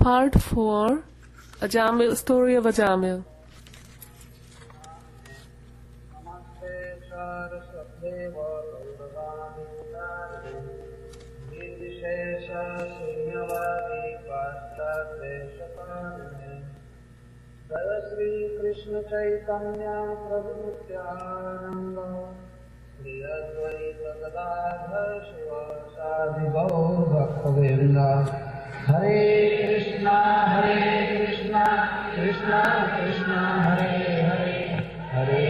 Part 4, Ajamil, story of Ajamil. Jaya Shri Krishna Chaitanya Prabhu Nityananda Shri Advaita Gadadhar Shivasadi Gaur Bhakta-vrinda Hare Krishna Krishna Krishna Hare Hare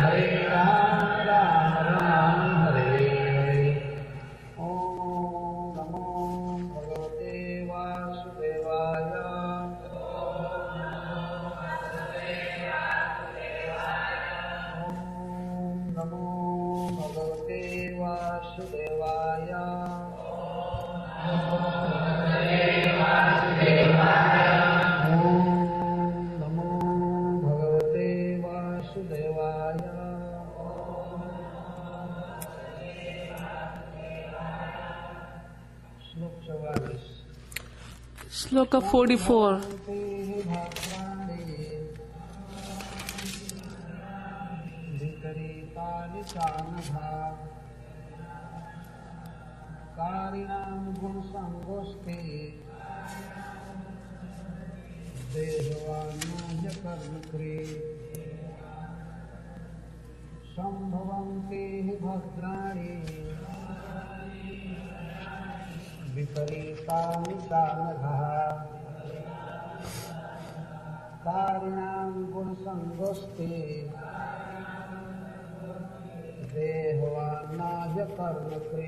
Hare Ram Ram Ram Hare Hare Om Namo Bhagavate Vasudevaya Namo Bhagavate Vasudevaya Om Namo Bhagavate Vasudevaya Shlok 44 Shloka 44. कारिणां गुणसङ्गोष्ठे देहवान्याय कर्मकृ सम्भवन्ति हि भद्राणि विपरीतानि चानघः कारिणां गुणसङ्गोष्ठे देहवान्याय कर्मकृ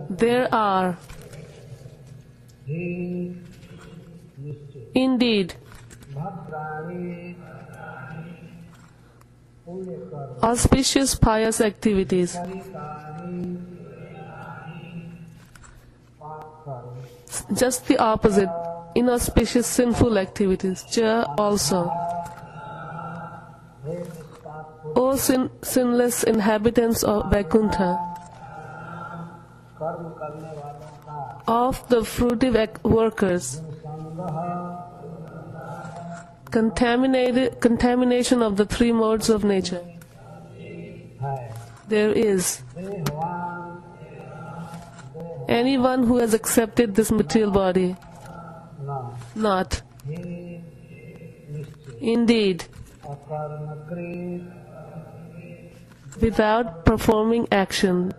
There are indeed auspicious pious activities, just the opposite, inauspicious sinful activities, also. O sinless inhabitants of Vaikuntha, of the fruitive workers, contamination of the three modes of nature, there is. Anyone who has accepted this material body, not. Indeed, without performing action.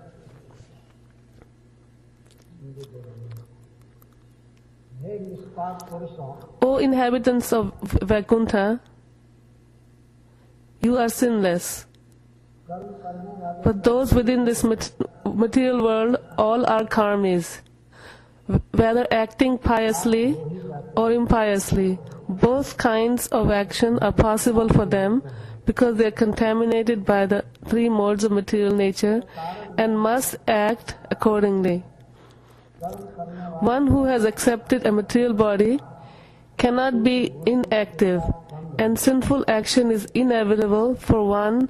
O inhabitants of Vaikuntha, you are sinless. But those within this material world, all are karmis, whether acting piously or impiously. Both kinds of action are possible for them because they are contaminated by the three modes of material nature and must act accordingly. One who has accepted a material body cannot be inactive, and sinful action is inevitable for one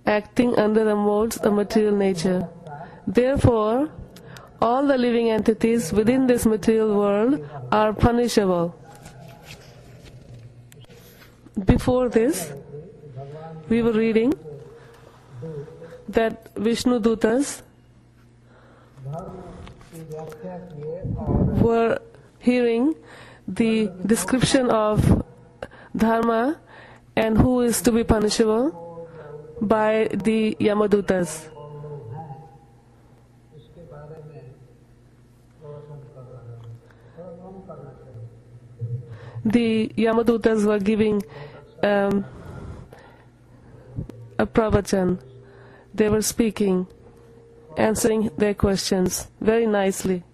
acting under the modes of material nature. Therefore, all the living entities within this material world are punishable. Before this, we were reading that Vishnu Dutas were hearing the description of Dharma and who is to be punishable by the Yamadutas. The Yamadutas were giving a pravachan. They were speaking, answering their questions very nicely.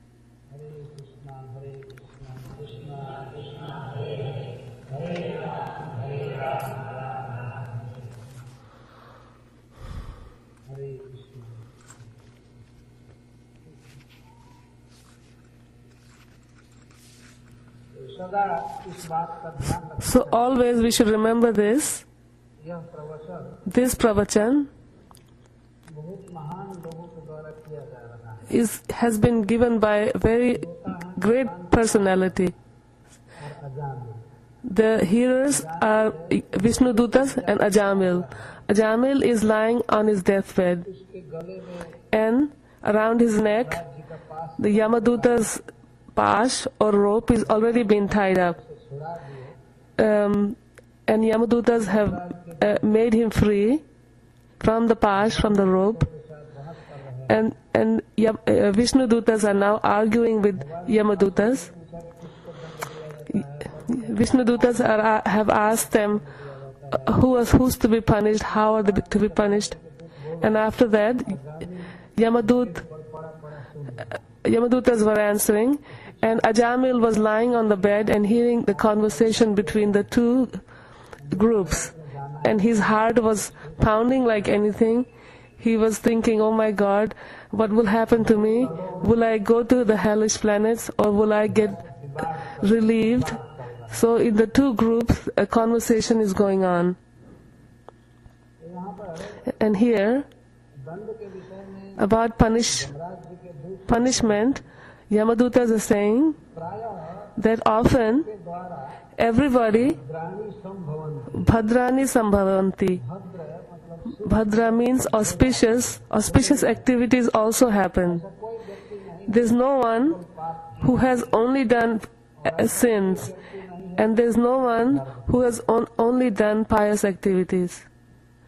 सदा इस बात का ध्यान रखें। So always we should remember this. यह प्रवचन This pravachan बहुत महान लोगों के द्वारा किया जा रहा है has been given by a very great personality. और Ajamil The hearers are Vishnu Dutas and Ajamil. Ajamil is lying on his deathbed, उसके गले में and around his neck, जी का पास the Yamaduta's pash or rope is already been tied up. छुड़ा दिए And Yamadutas have made him free from the pash, from the rope. And Vishnu Dutas are now arguing with Yamadutas. Vishnu Dutas have asked them who's to be punished, how are they to be punished. And after that, Yamadutas were answering, and Ajamil was lying on the bed and hearing the conversation between the two groups. And his heart was pounding like anything. He was thinking, oh my God, what will happen to me? Will I go to the hellish planets, or will I get relieved? So in the two groups, a conversation is going on. And here, दंड के विषय में about राज्य के दूत punishment, Yamadutas is saying प्रायः that often के द्वारा everybody ग्राणी संभवन Bhadrani Sambhavanti. भद्र मतलब Bhadra means auspicious. Auspicious activities also happen. कोई व्यक्ति नहीं There's no one who has only done sins, and there's no one who has only done pious activities.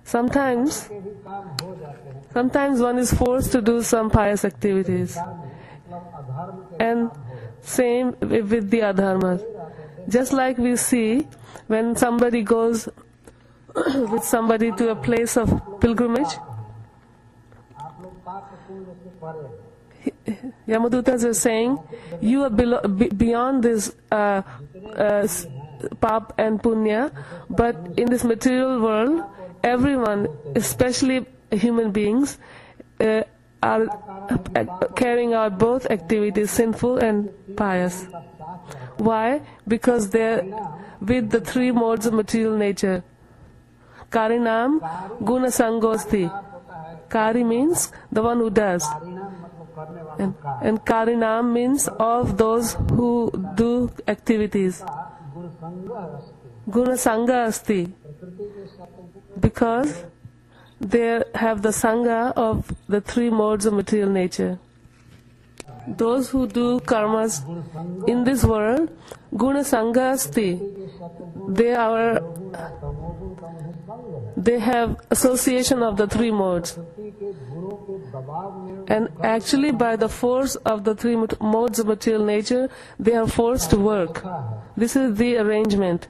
Sometimes के भी काम हो जाते हैं Sometimes one is forced to do some pious activities, मतलब अधर्म के and same with the adharmas. Just like we see when somebody goes with somebody to a place of pilgrimage, आप लोग पाप पुण्य से परे हैं। Yamadutas is saying, you are beyond this pap and punya, but in this material world, everyone, especially human beings, are carrying out both activities, sinful and pious. Why? Because they're with the three modes of material nature. Karinam guna sangosti. Kari means the one who does. परिणाम मतलब करने वाला का And Karinam means of those who do activities. गुण संग अस्ति Guna Sangha Asti. प्रकृति के स्वतंत्र Because they have the Sangha of the three modes of material nature. Those who do karmas in this world, Guna Sangha Asti. They have association of the three modes. प्रकृति के गुणों के दबाव में And actually by the force of the three modes of material nature, they are forced to work. This is the arrangement.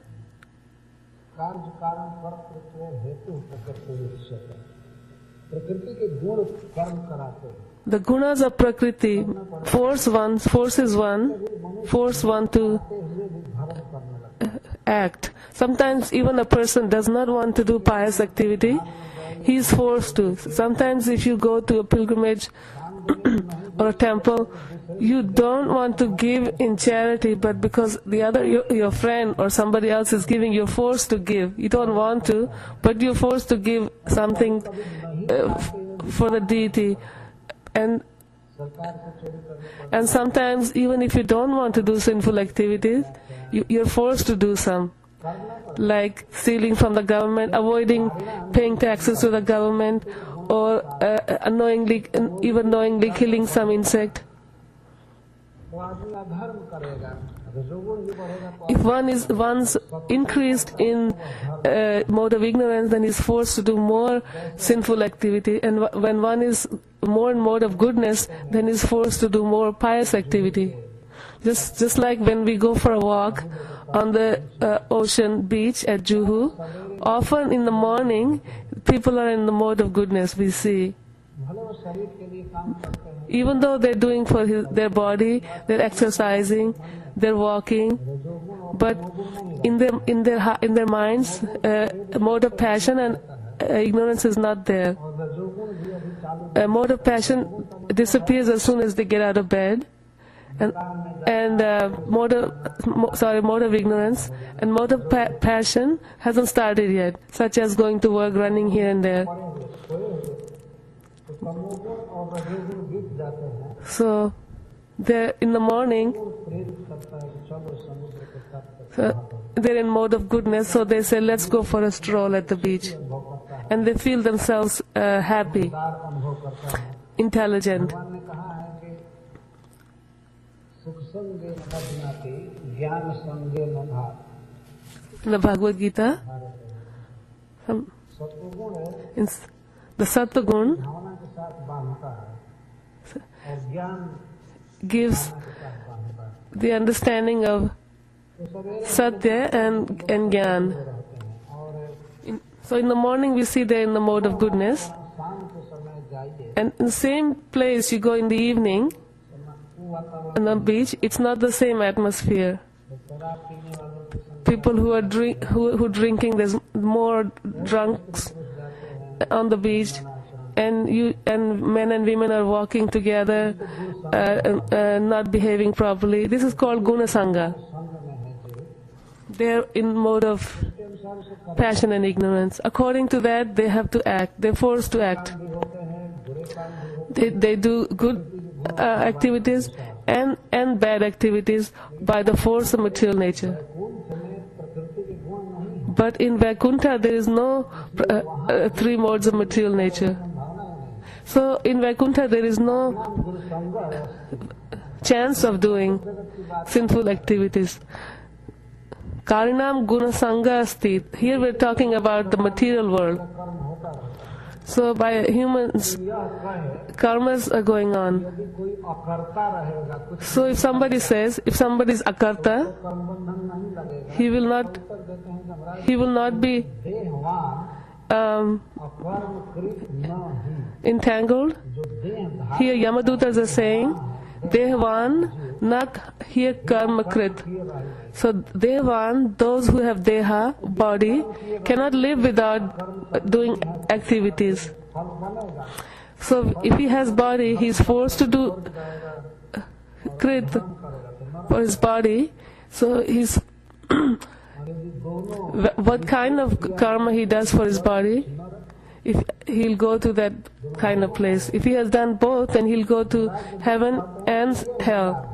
कार्य कारण पर प्रत्यय हेतु प्रकृति विषय प्रकृति के गुण कर्म कराते हैं The gunas of Prakriti forces one to धर्म करने लगते act. Sometimes even a person does not want to do pious activity, he is forced to. Sometimes if you go to a pilgrimage or a temple, you don't want to give in charity, but because the other your friend or somebody else is giving, you're forced to give. You don't want to, but you're forced to give something for the deity. सरकार से चोरी करने पर And sometimes even if you don't want to do sinful activities, you're forced to do some. करना पड़ता Like stealing from the government, avoiding paying taxes to the government, or even knowingly killing some insect. तो आदमी अधर्म करेगा रजोगुण भी बढ़ेगा तो If one is once increased in mode of ignorance, then is forced to do more sinful activity. And when one is more in mode of goodness, then is forced to do more pious activity. Just like when we go for a walk on the ocean beach at Juhu, often in the morning, people are in the mode of goodness, we see. भले वो शरीर के लिए काम करते हैं Even though they're doing for their body, they're exercising, they're walking, but in their minds, mode of passion and ignorance is not there. और रजोगुण भी अभी चालू Mode of passion disappears as soon as they get out of bed, and काम में and mode of ignorance, and mode of passion hasn't started yet, such as going to work, running here and there. और रजोगुण गिर जाते हैं So, in the morning, प्रेरित करता है कि चलो समुद्र के तट पर they're in mode of goodness, so they say, let's go for a stroll at the beach. अनुभव करता है And they feel themselves happy, दार अनुभव करता है intelligent. भगवान ने कहा है कि सुख संगे न ज्ञाति ज्ञान संगे न भार In the Bhagavad Gita, सत्वगुण है in the Sattva Gun भावना के साथ बांधता है और ज्ञान gives के साथ बांधता है the understanding of तो सवेरे Satya and Gyan. रहते हैं और So in the morning we see they're in the mode of goodness, शाम के समय जाइए and in the same place you go in the evening, वो वातावरण on the beach, it's not the same atmosphere. शराब पीने वालों के संग People who drinking, there's more drunks on the beach, and men and women are walking together, not behaving properly. This is called Gunasanga. संग में है जो They're in mode of के अनुसार से passion and ignorance. According to that, they have to act. They're forced to act. भी होते हैं बुरे काम भी होते They do good activities and bad activities by the force of material nature. हैं गुण समेत प्रकृति के गुण नहीं But in Vaikuntha, there is no three modes of material nature. भावना नहीं So in Vaikuntha, there is no गुरु संग chance of doing sinful activities. Karinam guna sangha asti. Here we're talking about the material world. कर्म होता रहता है So by humans, यह कहे karmas are going on. यदि कोई अकर्ता रहेगा कुछ So if somebody says, if somebody is akarta, कर्म बंधन नहीं लगेगा he will not, उत्तर देते हैं कि महाराज he will not be देहवान अकर्म कृत न ही entangled. जो देह धारण Here Yamadutas are saying, Dehavan nak here karma krit. किए रहे So Dehavan, those who have deha, body, cannot live without doing activities. फल बनेगा So if he has body, he is forced to do krit करेगा तो for his body. So he's और यदि दोनों what kind of karma he does for his body, if he'll go to that kind of place. If he has done both, then he'll go to heaven and hell.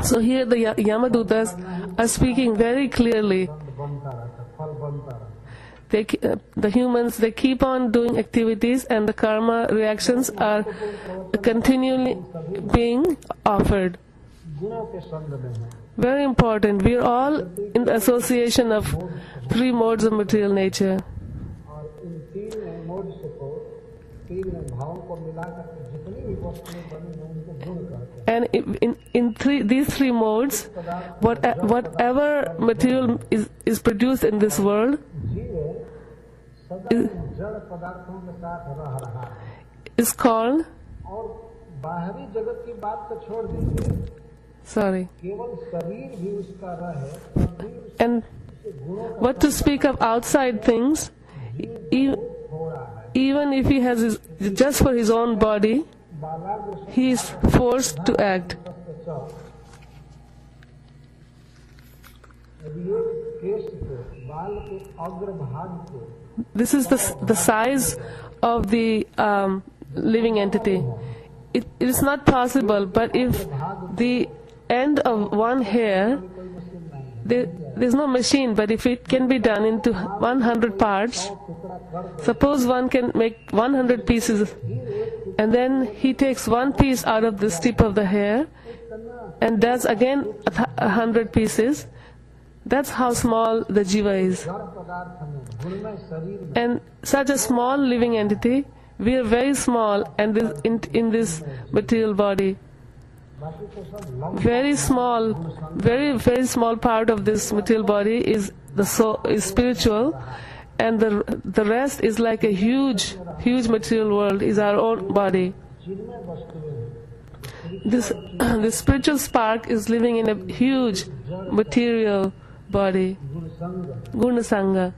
So here the Yamadutas are speaking very clearly. बनता रहता है फल बनता रहता है The humans, they keep on doing activities and the karma reactions are continually being offered. गुणों के संग में है Very important. We are all in the association of three modes of material nature. और इन तीन मोड्स को तीन भावों को मिलाकर के जितनी भी वस्तुएं बनी हैं उनको गुण कहते हैं And in these three modes, whatever material is produced in this world जीव सदा जड़ पदार्थों के साथ रह रहा है is called, और बाहरी जगत की बात तो छोड़ दीजिए केवल शरीर भी उसका रहे तब भी and उसके गुणों का what to speak of outside things, हो रहा है even if he has just for his own body, बालाग्र he is forced to act. यदि एक केश को बाल के अग्रभाग को This is the size of the living entity. It is not possible, but if the end of one hair, there's no machine, but if it can be done into 100 parts, टुकड़ा कर suppose one can make 100 pieces, and then he takes one piece out of the tip of the hair and does again 100 pieces. That's how small the jiva is. जड़ पदार्थ में गुणमय शरीर में And such a small living entity, we are very small, and in this material body, बाकी तो सब love very very small part of this material body is the soul, is spiritual, and the rest is like a huge material world is our own body. जिनमें वस्तुएं This spiritual spark is living in a huge material body, गुण संग Gunasanga.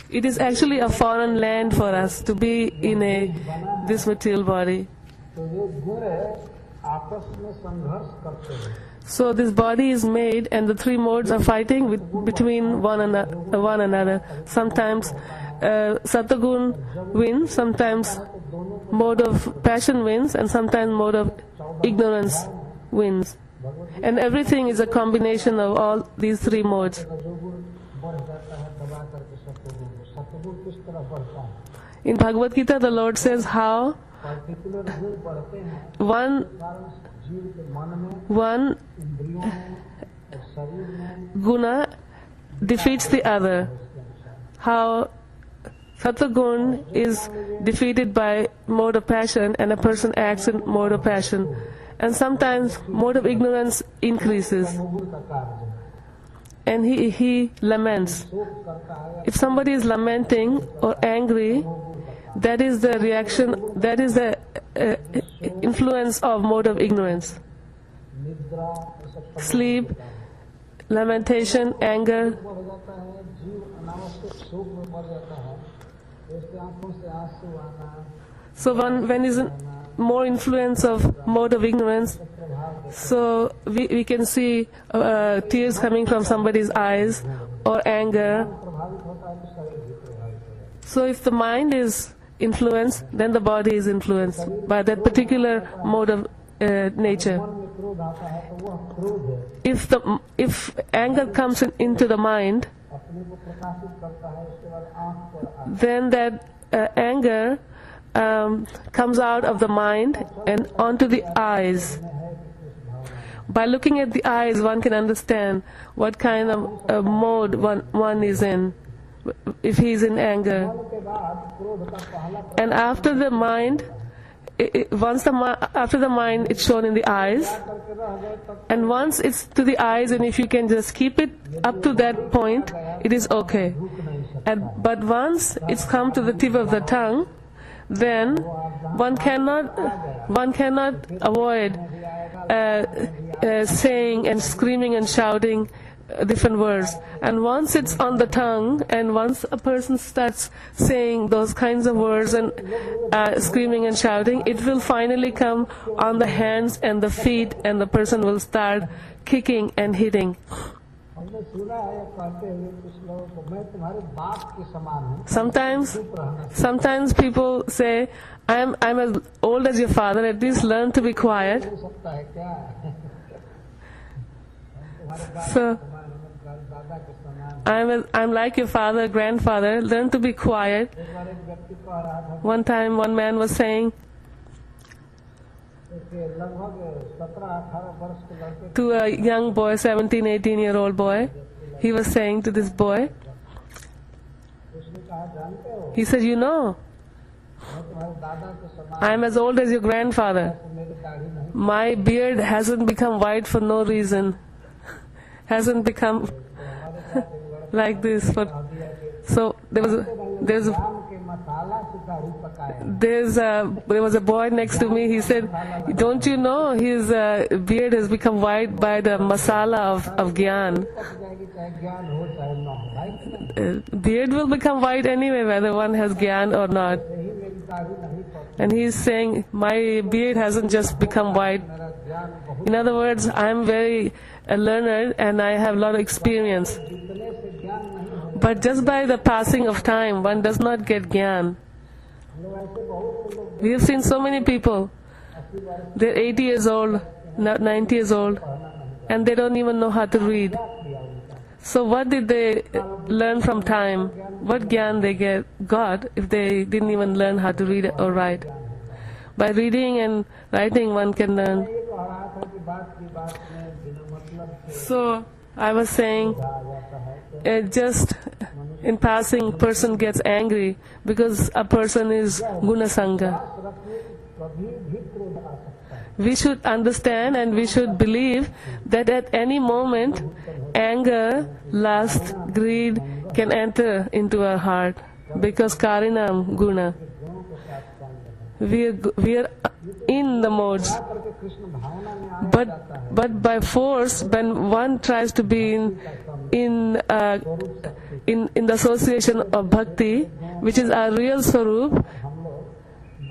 It is actually a foreign land for us to be in this material body. तो ये गुण आपस में संघर्ष करते हैं। So this body is made, and the three modes are fighting between one another. Sometimes Satagun wins, sometimes mode of passion wins, and sometimes mode of ignorance wins. And everything is a combination of all these three modes. रजोगुण बढ़ जाता है दबा करके सत्वगुण। सत्वगुण किस तरह बढ़ता है? In Bhagavad Gita, the Lord says how particular गुण बढ़ते हैं one कारण जीव के मन में, one इंद्रियों में और शरीर में guna defeats the other. How Sattvagun is defeated by mode of passion, and a person acts in mode of passion. And sometimes mode of ignorance increases, तमोगुण का कार्य है। and he laments. शोक करता है If somebody is lamenting or angry, that is the reaction, that is the influence of mode of ignorance. निद्रा ये सब Sleep, lamentation, anger. बढ़ जाता है, जीव अनावश्यक शोक में बढ़ जाता है। जैसे आंखों से आंसू आना, So when is more influence of mode of ignorance, so we can see tears coming from somebody's eyes or anger. प्रभावित होता है तो शरीर भी प्रभावित हो जाता है। So if the mind is influenced, then the body is influenced by that particular mode of nature. मन में क्रोध आता है तो वह क्रोध है If anger comes into the mind, अपने को प्रकाशित करता है, उसके बाद आंख पर आता है। then that anger comes out of the mind and onto the eyes. By looking at the eyes, one can understand what kind of mode one is in, if he is in anger. मन के बाद क्रोध का पहला And after the mind, after the mind, it's shown in the eyes. करके रह गए तब And once it's to the eyes, and if you can just keep it up to that point, it is okay. रुक नहीं सकता। But once it's come to the tip of the tongue, then one cannot avoid saying and screaming and shouting different words. And once it's on the tongue, and once a person starts saying those kinds of words and screaming and shouting, it will finally come on the hands and the feet, and the person will start kicking and hitting. हमने सुना है कहते हुए कुछ लोगों को, मैं तुम्हारे बाप के समान हूँ, Sometimes चुप रहना। Sometimes people say, I'm as old as your father, at least learn to be quiet. हो सकता है क्या? तुम्हारे बाप So, के समान, हमारे दादा के समान। I'm like your father, grandfather, learn to be quiet. एक बार एक व्यक्ति कह रहा था One time one man was saying कि लगभग 17-18 वर्ष के लड़के to a young boy, 17, 18-year-old boy, he was saying to this boy, उसने कहा, जानते हो he said, you know, मैं तुम्हारे दादा के समान, I'm as old as your grandfather. मेरी दाढ़ी नहीं, My beard hasn't become white for no reason. Hasn't become like this. So there's ज्ञान के मसाला से दाढ़ी पकाए। there was a boy next to me. He said, don't you know his beard has become white by the masala of gyan. पक जाएगी चाहे ज्ञान हो चाहे न हो, भाई कि नहीं? Beard will become white anyway, whether one has gyan or not. यही मेरी दाढ़ी नहीं पकती, And he's saying, my beard hasn't just become white. मेरा ज्ञान बहुत, In other words, I'm very learned and I have a lot of experience. जितने से ज्ञान नहीं हो। But just by the passing of time, one does not get gyan. हम लोग ऐसे बहुत से लोग We have seen so many people. 80 वर्ष They're 80 years old, 90 years old, and they don't even know how to read. किया उनका, So what did they learn from time? What gyan they got if they didn't even learn how to read or write? By reading and writing, one can learn. ये कह रहा था कि बात की बात में बिना मतलब के So I was saying, आ जाता है तो just in passing, person gets angry because a person is gunasanga. रखने कभी भी क्रोध आ सकता है। We should understand and we should believe that at any moment, anger, lust, greed can enter into our heart because karinam guna. गुणों के साथ काम करना, We are in the modes. करके कृष्ण भावना में आ But by force, when one tries to be in the association of bhakti, which is our real swarup,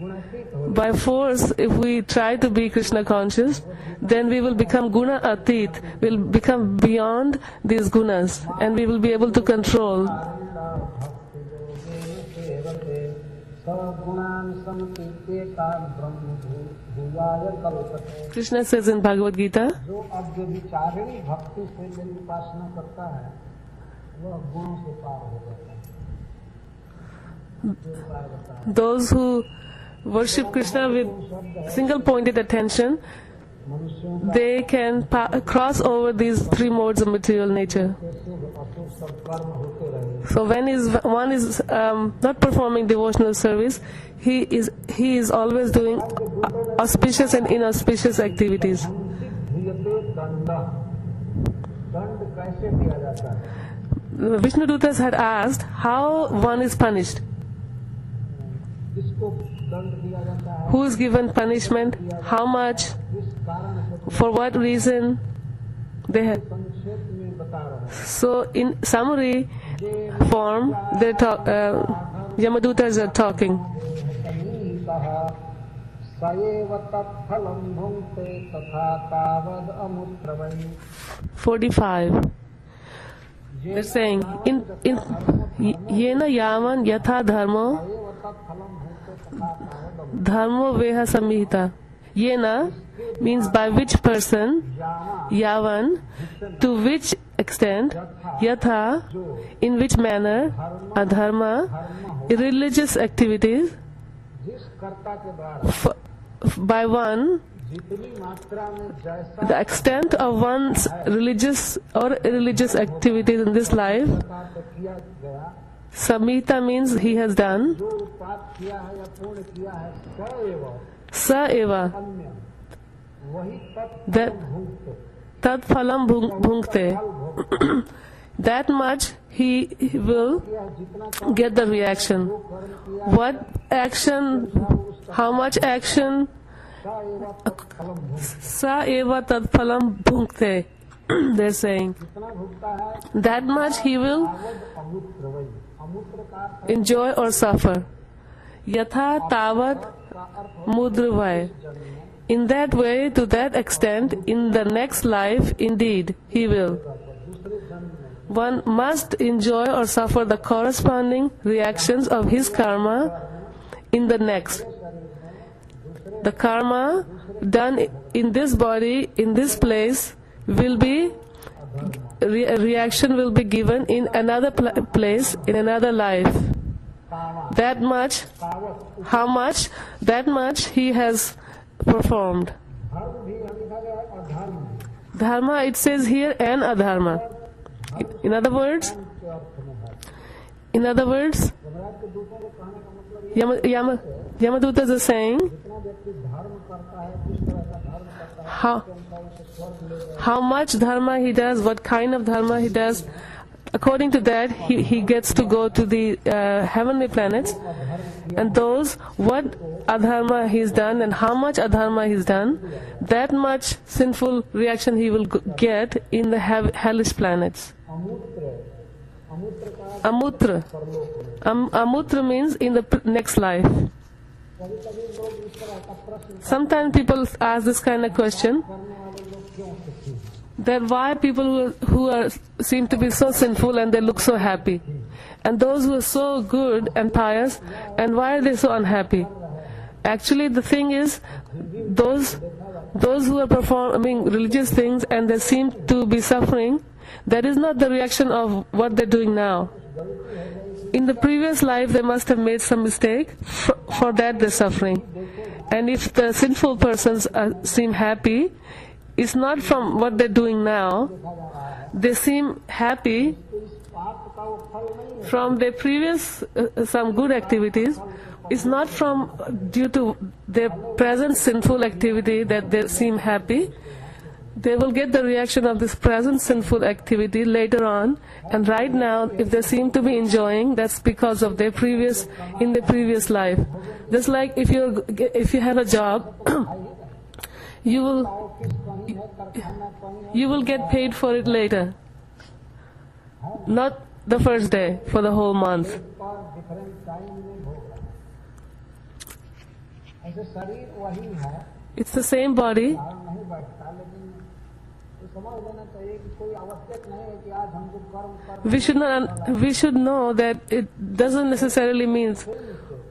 गुणातीत हो By force, if we try to be Krishna conscious, then we will become guna atit, we'll become beyond these gunas, and we will be able to control. Krishna says in Bhagavad Gita, जो अब जो विचारिणी भक्ति से मेरी उपासना करता है वह गुणों से पार हो जाता है। जो पार होता है those who worship Krishna with single pointed attention, मनुष्यों का they can cross over these three modes of material nature. शुभ अशुभ सब कर्म होते रहे। So when one is not performing devotional service, he is always doing auspicious and inauspicious activities. धीयते दंड, दंड कैसे दिया जाता है? Vishnu Dutas had asked how one is punished. किसको दंड दिया जाता है? Who is given punishment? How much? किस कारण से? For what reason? They have. संक्षेप में बता रहे हैं। So in summary form, they talk. Yamadutas are talking. सएव तत्फलं भुङ्क्ते तथा तावद् अमुत्रवै। 45. They're saying in yena yaman yatha dharmo सएव तत्फलं भुङ्क्ते तथा तावद् अमुत्रवै। dharmo veha samhita. Yena means by which person, yavan, to which extent, yatha, in which manner, adharma, irreligious activities, जिस कर्ता के द्वारा by one, जितनी मात्रा में जैसा the extent of one's religious or irreligious activities in this life, प्रकार से किया गया, samhita means he has done, जो पाप किया है या पूर्ण किया है, सएव sa eva, अन्य वही that तत्फलं भुङ्क्ते, tat phalam bhunkte. फल भोग That much he will किया, जितना कर्म get the reaction. किया, What action, how much action, सएव तत्फलं भुङ्क्ते। sa eva tat phalam bhunkte. They're saying जितना भुगता है that much he will तावद् अमुत्रवै। अमुत्र का अर्थ enjoy or suffer. Yatha tavat का अर्थ mudravai. In that way, to that extent, in the next life, indeed, he will. दूसरे जन्म में One must enjoy or suffer the corresponding reactions of his karma in the next. The karma done in this body, in this place, will be, a reaction will be given in another place, in another life. That much, तावत् how much, that much he has performed. धर्म भी लिखा गया है अधर्म भी। Dharma, it says here, and adharma. In other words, के अर्थ में है। in other words, यमराज के दूतों को कहने का मतलब ये Yamadutas are saying, जितना व्यक्ति धर्म करता है, किस तरह का धर्म करता है, how, उसके अनुसार उसे स्वर्ग ले जाएगा। how much dharma he does, what kind of dharma he does, according to that, he gets to go to the heavenly planets. And those, what adharma he's done and how much adharma he's done, that much sinful reaction he will get in the hellish planets. अमूत्र, अमूत्र का Amutra. परलोक में। Amutra means in the next life. कभी कभी लोग इस तरह का प्रश्न Sometimes people ask this kind of question, करने वाले लोग क्यों सुखी हैं? that why people who seem to be so sinful and they look so happy, and those who are so good and pious, and why are they so unhappy? Actually, the thing is, those who are performing religious things and they seem to be suffering, that is not the reaction of what they're doing now. In the previous life, they must have made some mistake. For that, they're suffering. And if the sinful persons seem happy, it's not from what they're doing now. They seem happy पाप का वो फल नहीं है, from their previous some good activities. It's not from due to their present sinful activity that they seem happy. They will get the reaction of this present sinful activity later on, and right now, if they seem to be enjoying, that's because of their previous life. Just like if you have a job, you will get paid for it later, not the first day, for the whole month. पर different time में भोग रहा है। ऐसे शरीर वही है, It's the same body. कारण नहीं बैठता, लेकिन ये समझ लेना चाहिए कि कोई आवश्यक नहीं है कि आज हमको कर्म We should know that it doesn't necessarily mean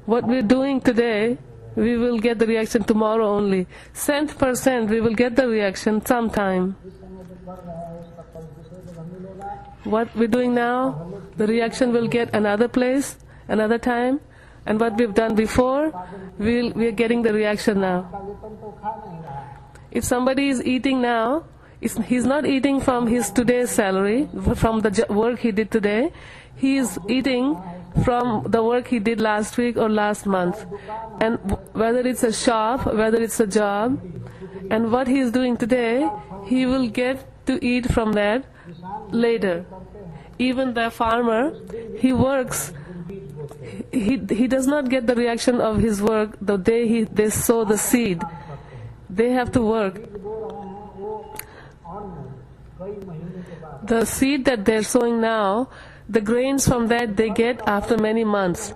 what we're doing today, we will get the reaction tomorrow only. 100% we will get the reaction sometime. इस समय जो कर रहे हैं उसका फल दूसरे जगह मिलेगा। What we're doing now, the reaction will get another place, another time. And what we've done before, we're getting the reaction now. का वेतन तो खा नहीं रहा है, If somebody is eating now, he's not eating from his today's salary, from the work he did today. He is eating from the work he did last week or last month. And whether it's a shop, whether it's a job, and what he is doing today, he will get to eat from that later. Even the farmer, he works. He does not get the reaction of his work the day they sow the seed. They have to work. बो रहे हैं वो और नहीं, कई महीने के बाद The seed that they're sowing now, the grains from that they get after many months.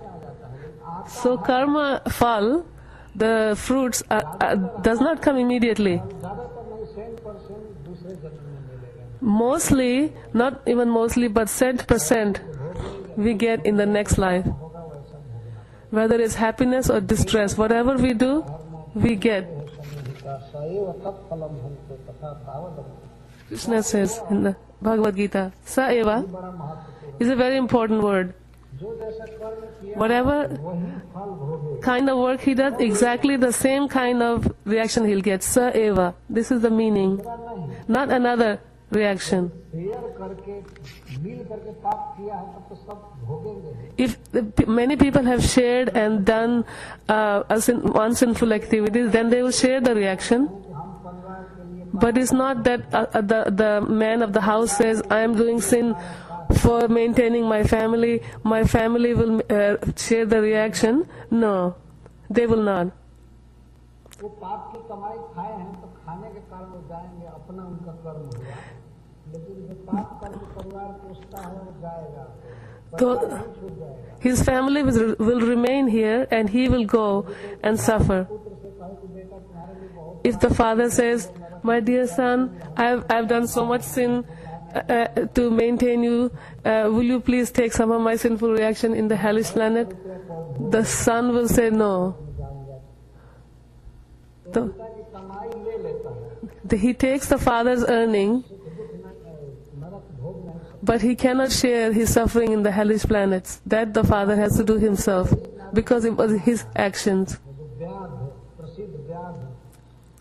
So karma fal, the fruits does not come immediately. ज्यादातर नहीं 100% दूसरे जन्म में मिलेगा। Mostly, not even mostly, but 100% we get in the next life. होगा वैसा भोगना Whether it's happiness or distress, whatever we do, we get. संहिता सएव तत्फलम हमको तथा तावदम। Krishna says in the Bhagavad Gita, Sa eva बड़ा महत्वपूर्ण, is a very important word. जो जैसा कर्म किया Whatever वही फल भोगे। kind of work he does, exactly the same kind of reaction he'll get. Sa eva. This is the meaning, नहीं, not another reaction. शेयर करके मिल करके पाप किया है तब तो सब भोगेंगे। If many people have shared and done one sinful activities, then they will share the reaction. हम परिवार के लिए But it's not that the man of the house says, I am doing sin for maintaining my family. My family will share the reaction. No, they will not. वो पाप की कमाई खाए हैं तो खाने के कारण वो जाएंगे, अपना उनका कर्म हुआ। लेकिन जो पाप करके परिवार पोषता है वो जाएगा, So नहीं छूट जाएगा। his family will remain here and he will go and suffer. पुत्र से कहे कि बेटा तुम्हारे लिए बहुत, If the father says, my dear son, I've done so much sin to maintain you, will you please take some of my sinful reaction in the hellish planet? The son will say no. पिता की कमाई ले लेता है, He takes the father's earning, नरक भोग नहीं सकता। but he cannot share his suffering in the hellish planets. That the father has to do himself, because it was his actions. जो व्याध है, प्रसिद्ध व्याध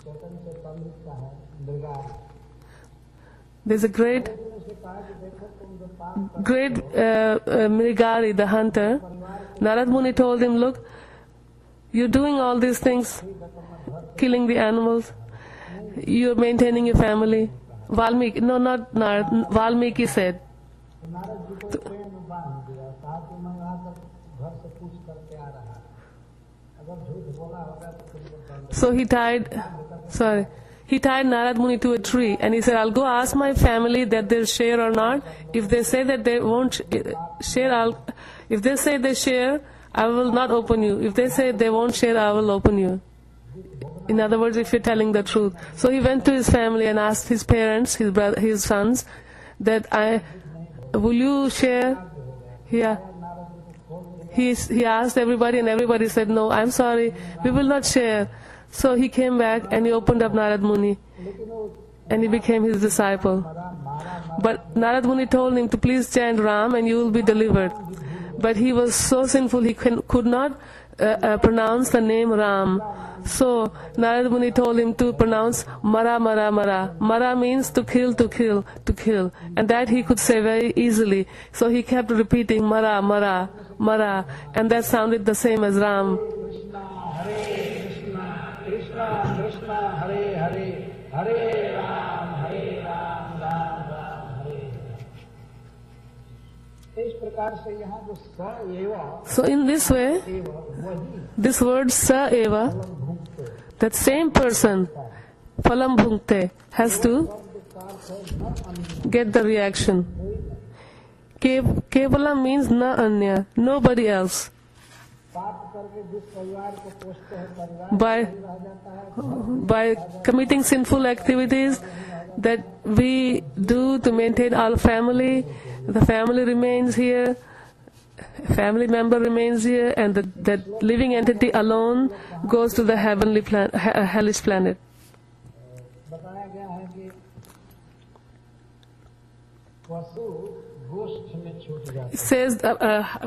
चैतन्य चैतामृत का है, मृगा, There's a great उसे कहा कि देखो तुम जो पाप great Mrigari, the hunter. Narad Muni told him, look, you're doing all these things, killing the animals, you're maintaining your family. Valmiki, no, not Narad, Valmiki said. Narad ji को पेड़ में बांध दिया, कहा कि मैं आकर घर से पूछ करके आ रहा है, अगर झूठ बोला होगा तो तुमको दंड। So he tied Narad Muni to a tree and he said, I'll go ask my family that they'll share or not. If they say that they won't share, if they say they share, I will not open you. If they say they won't share, I will open you. In other words, if you're telling the truth. So he went to his family and asked his parents, his sons, that will you share? Yeah. He asked everybody and everybody said, no, I'm sorry, we will not share. So he came back and he opened up Narad Muni and he became his disciple. But Narad Muni told him to please chant Ram and you will be delivered. But he was so sinful he could not pronounce the name Ram. So Narad Muni told him to pronounce Mara Mara Mara. Mara means to kill, to kill, to kill. And that he could say very easily. So he kept repeating Mara Mara Mara, and that sounded the same as Ram. Krishna Krishna Hare Hare, हरे राम राम राम हरे हरे। इस प्रकार से यहाँ जो स एव, So in this way, वही this word Sa Eva, that same person, Phalam Bhunkte, has to get the reaction. Kevala means na anya, nobody else. पाप करके जिस परिवार को पोषते हैं परिवार by नहीं रह जाता है, by committing sinful activities that we do to maintain our family, the family remains here, family member remains here, and that living entity alone goes to the heavenly hellish planet. बताया गया है कि पशु गोष्ठ में छूट जाते It says,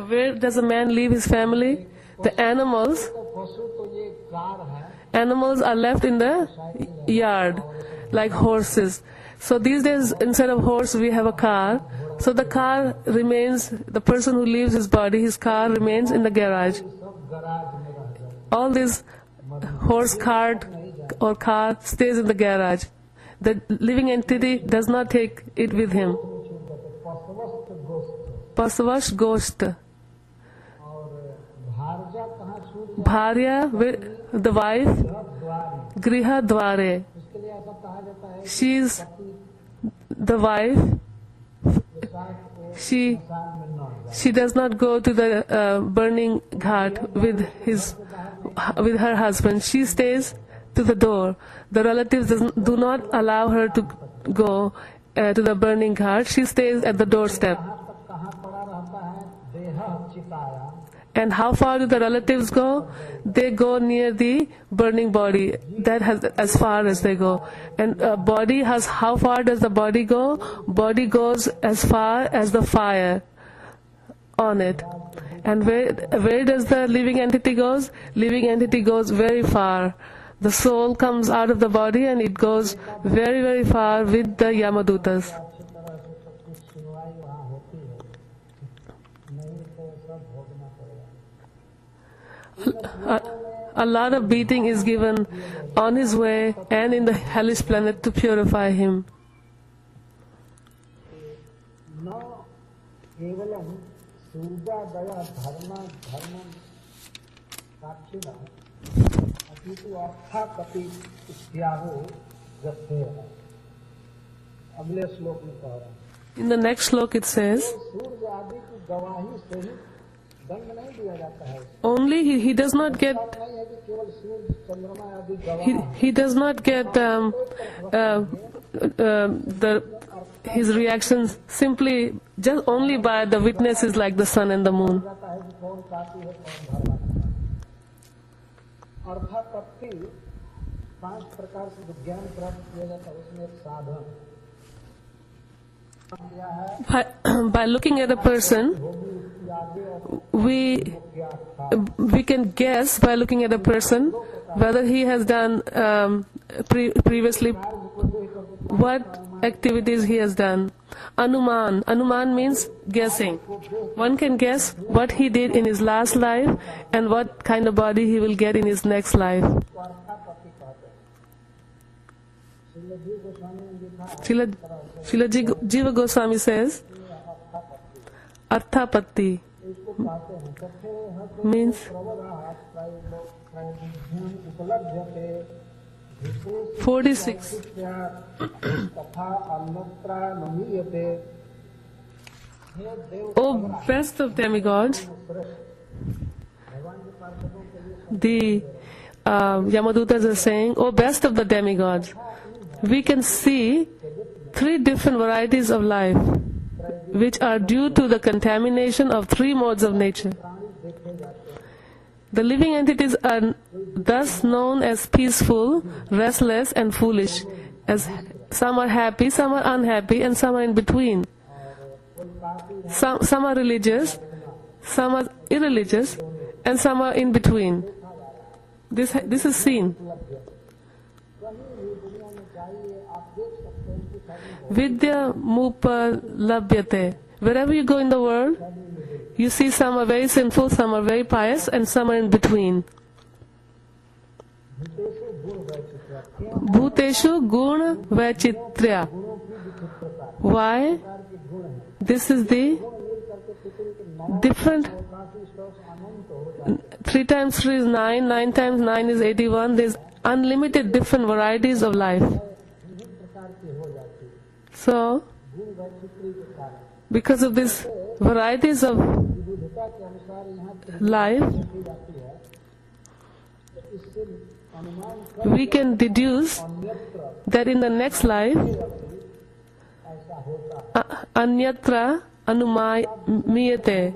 where does a man leave his family? The animals हैं। तो पशु तो ये कार है, Animals are left in the yard, like horses. So these days, instead of horse, we have a car. So the car remains, the person who leaves his body, his car remains in the garage. सब garage में रह जाते हैं। All this horse cart or car stays in the garage. The living entity does not take it with him. छूट जाते हैं। पशुवस्त गोष्ठ Pasavash Gosht. और भारजा कहाँ छूट जाते Bharya, the wife, हैं? द्वार। Griha Dware. इसके लिए ऐसा कहा जाता है She is कि the wife. के साथ वो She इंसान में न जाए। She does not go to the burning ghat with her husband. She stays to the door. The relatives do not allow her to go to the burning ghat. She stays at the doorstep. कहाँ तक कहाँ पड़ा रहता है? देह चिताया। And how far do the relatives go? They go near the burning body. That has as far as they go. And body has, how far does the body go? Body goes as far as the fire on it. And where does the living entity goes? Living entity goes very far. The soul comes out of the body and it goes very, very far with the Yamadutas. अच्छी तरह से सब कुछ सुनवाई वहाँ होती है, नहीं तो सब भोगना पड़ेगा। A lot of beating is given on his way and in the hellish planet to purify him. न केवलम सूर्योदय धर्म साक्षिणा अपितु अर्थापति इत्याहो गते। अगले श्लोक में कह रहा है, In the next slok it says, सूर्य आदि की गवाही से ही दंड नहीं दिया जाता है। only he does not get नहीं है कि केवल सूर्य चंद्रमा आदि गवाह he does not get his reactions simply just only by the witnesses like the sun and the moon. जाता है कि कौन पापी है कौन धर्मात्मा है। अर्थापत्ति 5 प्रकार से जो ज्ञान प्राप्त किया जाता है उसमें एक साधन किया है। By looking at a person, भोगी उसकी आगे और we क्या था, we can guess by looking at a person whether he has done previously को देख करके what activities he has done. Anuman means guessing. One can guess what he did in his last life and what kind of body he will get in his next life. को अर्थापत्ति कहते हैं। श्रीलजी गोस्वामी ने लिखा है Srila Jiva Goswami says, Arthapatti इसको कहते हैं तथे हत means प्रवराः त्रैविध्यम् उपलभ्यते विशेष 46. तथा अन्यत्र न मीयते। हे देव O best of demigods, भगवान के पार्षदों के लिए the Yamadutas are saying, O best of the demigods, we can see 3 different varieties of life which are due to the contamination of 3 modes of nature. The living entities are thus known as peaceful, restless, and foolish. As some are happy, some are unhappy, and some are in between. Some are religious, some are irreligious, and some are in between. This is seen. Vidya Mupa Labhyate. Wherever you go in the world, you see some are very sinful, some are very pious, and some are in between. Bhuteshu Gun Vachitrya. Why? This is the different. 3 times 3 is 9, 9 times 9 is 81. There's unlimited different varieties of life. So, because of these varieties of मीमांसा के अनुसार यहाँ life, देखी जाती है, तो इससे अनुमान कर we can deduce अन्यत्र that in the next life, ऐसा होता है। anyatra anumayate,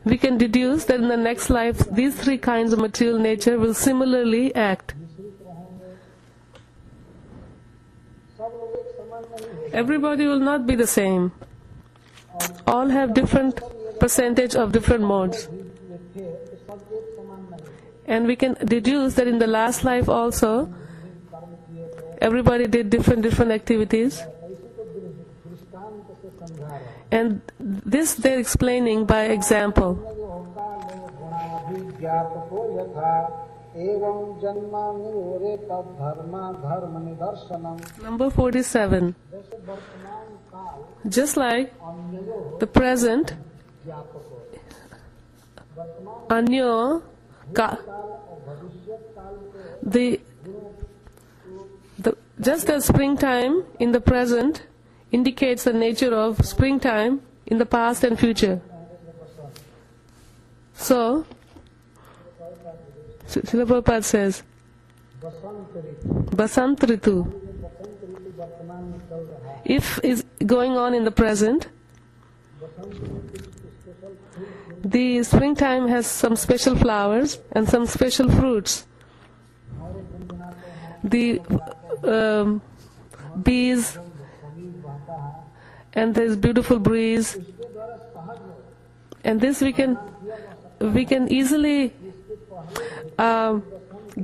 we can deduce that in the next life, these three kinds of material nature will similarly act. मिश्रित रहेंगे, सब लोग एक समान नहीं होते, Everybody will not be the same. All have different percentage of different modes. थे तो सब एक समान नहीं, And we can deduce that in the last life also, कर्म किए थे, everybody did different activities. ऐसे तो दृष्टांत से समझा रहे हैं। And this they're explaining by example. ज्ञापको यथा एवं जन्मानुरे तद धर्म निदर्शनम। Number 47. जैसे वर्तमान काल Just like अन्यो the present, ज्ञापको, वर्तमान anyo, काल और भविष्य काल के just as springtime in the present indicates the nature of springtime in the past and future. So, Srila Prabhupada says, Basant Ritu, Basant Ritu, बसंत ऋतु वर्तमान में चल रहा है। if is going on in the present, बसंत ऋतु special फूल the springtime has some special flowers and some special fruits. हमारे गुनगुनाते हैं, The bees समीर बहता है, and there's beautiful breeze, इसके द्वारा सहज है, and this we can easily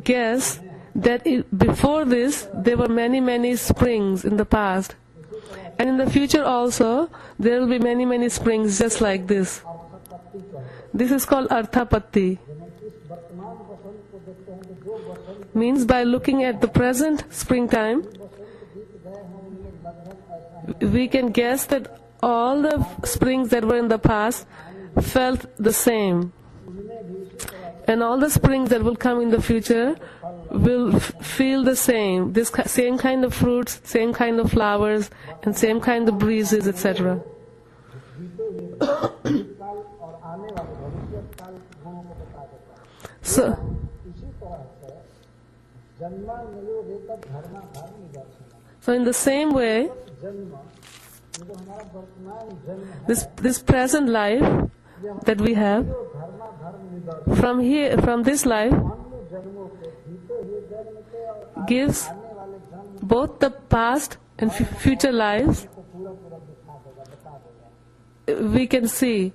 guess that before this there were many springs in the past, and in the future also there will be many springs just like this. अर्थापत्ति का है। This is called Arthapatti. इस वर्तमान बसंत को देखते हैं तो जो बसंत Means by looking at the present springtime, बीत गए हैं उनमें लगभग ऐसा है। we can guess that all the springs that were in the past felt the same, and all the springs that will come in the future will feel the same. This same kind of fruits, same kind of flowers, and same kind of breezes, etc. काल और आने वाले भविष्य काल गुणों को बता देता है। So, इसी तरह से जन्मान्वयो वेतद धर्म निदर्शन, so in the same way, जन्म ये जो हमारा वर्तमान जन्म है, this present life that we have, जो धर्म निदर्शन from this life अन्य जन्मों के बीते हुए जन्म के और gives आने वाले जन्म both the past and future lives. को पूरा दिखा देगा, बता देगा। We can see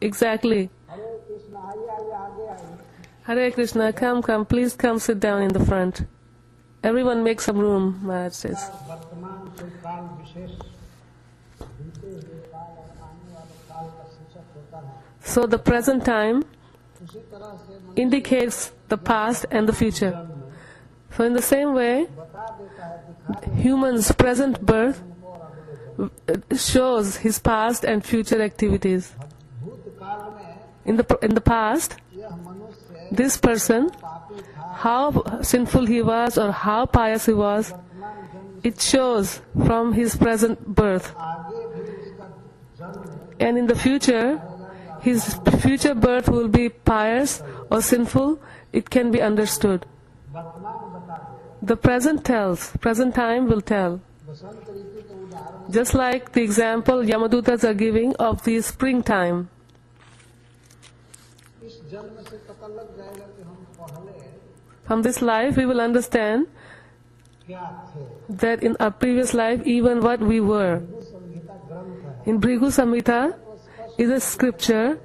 exactly. हरे कृष्ण, आइए आइए आगे आइए। Hare Krishna, come, please come sit down in the front. Everyone make some room, Maharaj says. वर्तमान कोई काल विशेष बीते हुए काल और आने वाले काल का सूचक होता है। So the present time उसी तरह से indicates the past and the future. So in the same way, बता देता है, दिखा human's present birth shows his past and future activities. भूतकाल में In the past, यह मनुष्य this person, पापी था, how sinful he was or how pious he was, वर्तमान जन्म it shows from his present birth. आगे भी इसका जन्म And in the future, his future birth will be pious or sinful. It can be understood. वर्तमान बता देगा। The present time will tell. बसंत ऋतु के उदाहरण Just like the example Yamadutas are giving of the springtime. इस जन्म से पता लग जाएगा कि हम पहले From this life, we will understand क्या थे। that in our previous life, even what we were. Hindu संहिता ग्रंथ है, In Bhrigu Samhita is a scripture,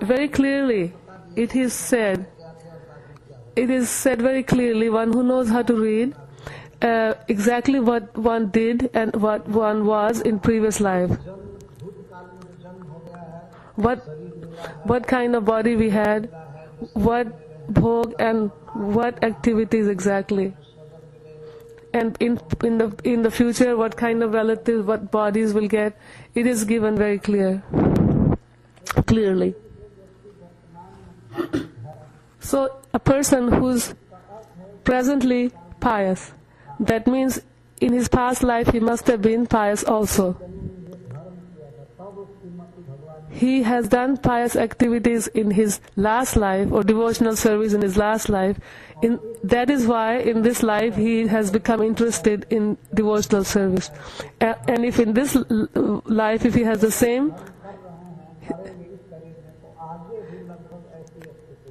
very clearly it is said very clearly, one who knows how to read, exactly what one did and what one was in previous life. भूतकाल में जो जन्म हो गया है, What kind of body we had, what bhog and what activities exactly. And in the future, what kind of relatives, what bodies will get, it is given very clearly. So a person who's presently pious, that means in his past life he must have been pious also. he has done pious activities in his last life or devotional service in his last life. That is why in this life he has become interested in devotional service. And if in this life, if he has the same,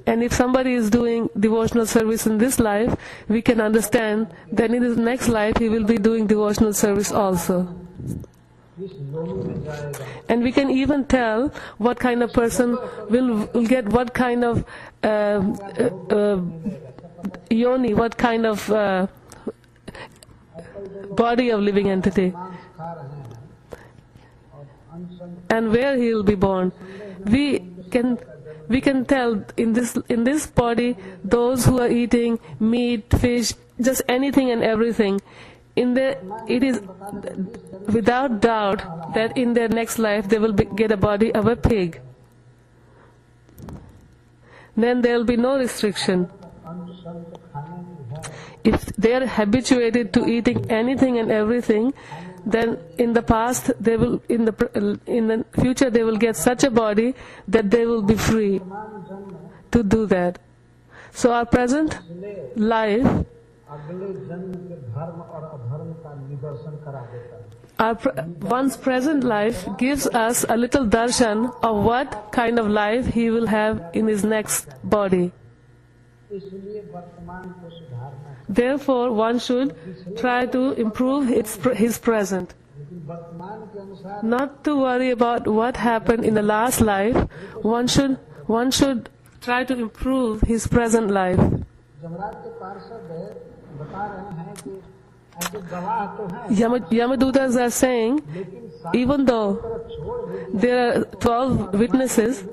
and if somebody is doing devotional service in this life, we can understand that in his next life he will be doing devotional service also. And we can even tell what kind of person will get what kind of yoni, what kind of body of living entity, and where he will be born. We can tell in this body those who are eating meat, fish, just anything and everything. It is without doubt that in their next life they will get a body of a pig. Then there will be no restriction. If they are habituated to eating anything and everything, then in the past in the future they will get such a body that they will be free to do that. So our present life, one's present life gives us a little darshan of what kind of life he will have in his next body. Therefore, one should try to improve his present. Not to worry about what happened in the last life. One should try to improve his present life. Yamadutas are saying, even though there are 12 witnesses,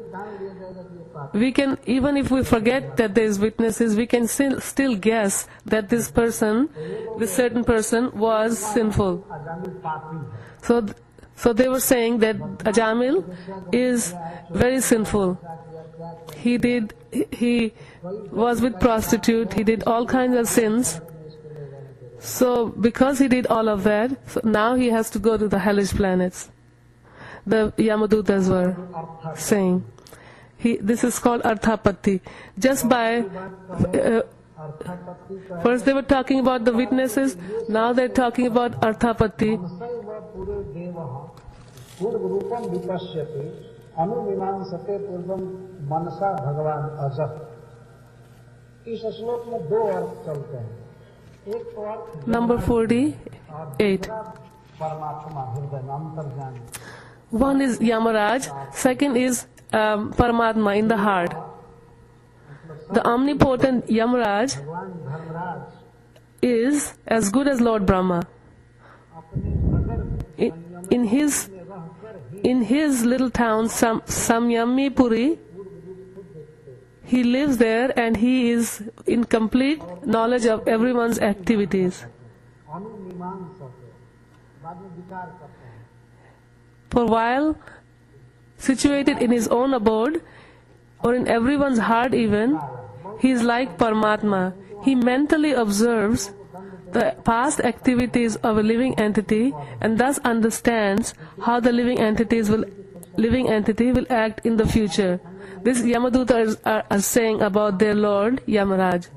we can, even if we forget that there is witnesses, we can still guess that this certain person was sinful. So they were saying that Ajamil is very sinful. He was with prostitute, he did all kinds of sins. So because he did all of that, so now he has to go to the hellish planets. The Yamadutas were saying. This is called Arthapatti. Just by first they were talking about the witnesses, now they're talking about Arthapatti. Number 48. One is Yamaraj, second is Paramatma in the heart. The omnipotent Yamaraj is as good as Lord Brahma. In his little town, Samyami Puri, he lives there and he is in complete knowledge of everyone's activities. For a while, situated in his own abode, or in everyone's heart even, he is like Paramatma. He mentally observes the past activities of a living entity and thus understands how the living entity will act in the future. This Yamadutas are saying about their Lord Yamaraj.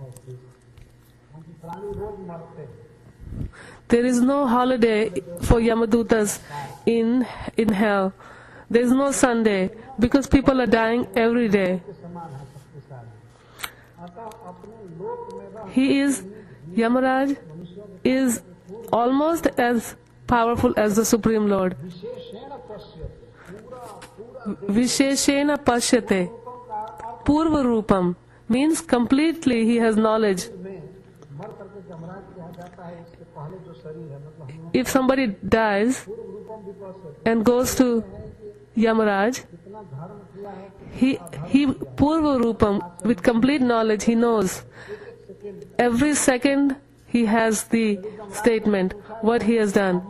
There is no holiday for Yamadutas in hell. There is no Sunday because people are dying every day. Yamaraj is almost as powerful as the Supreme Lord. Visheshena Pashyate. Purva Rupam means completely he has knowledge. If somebody dies and goes to Yamaraj, he Purva Rupam, with complete knowledge, he knows. Every second he has the statement, what he has done.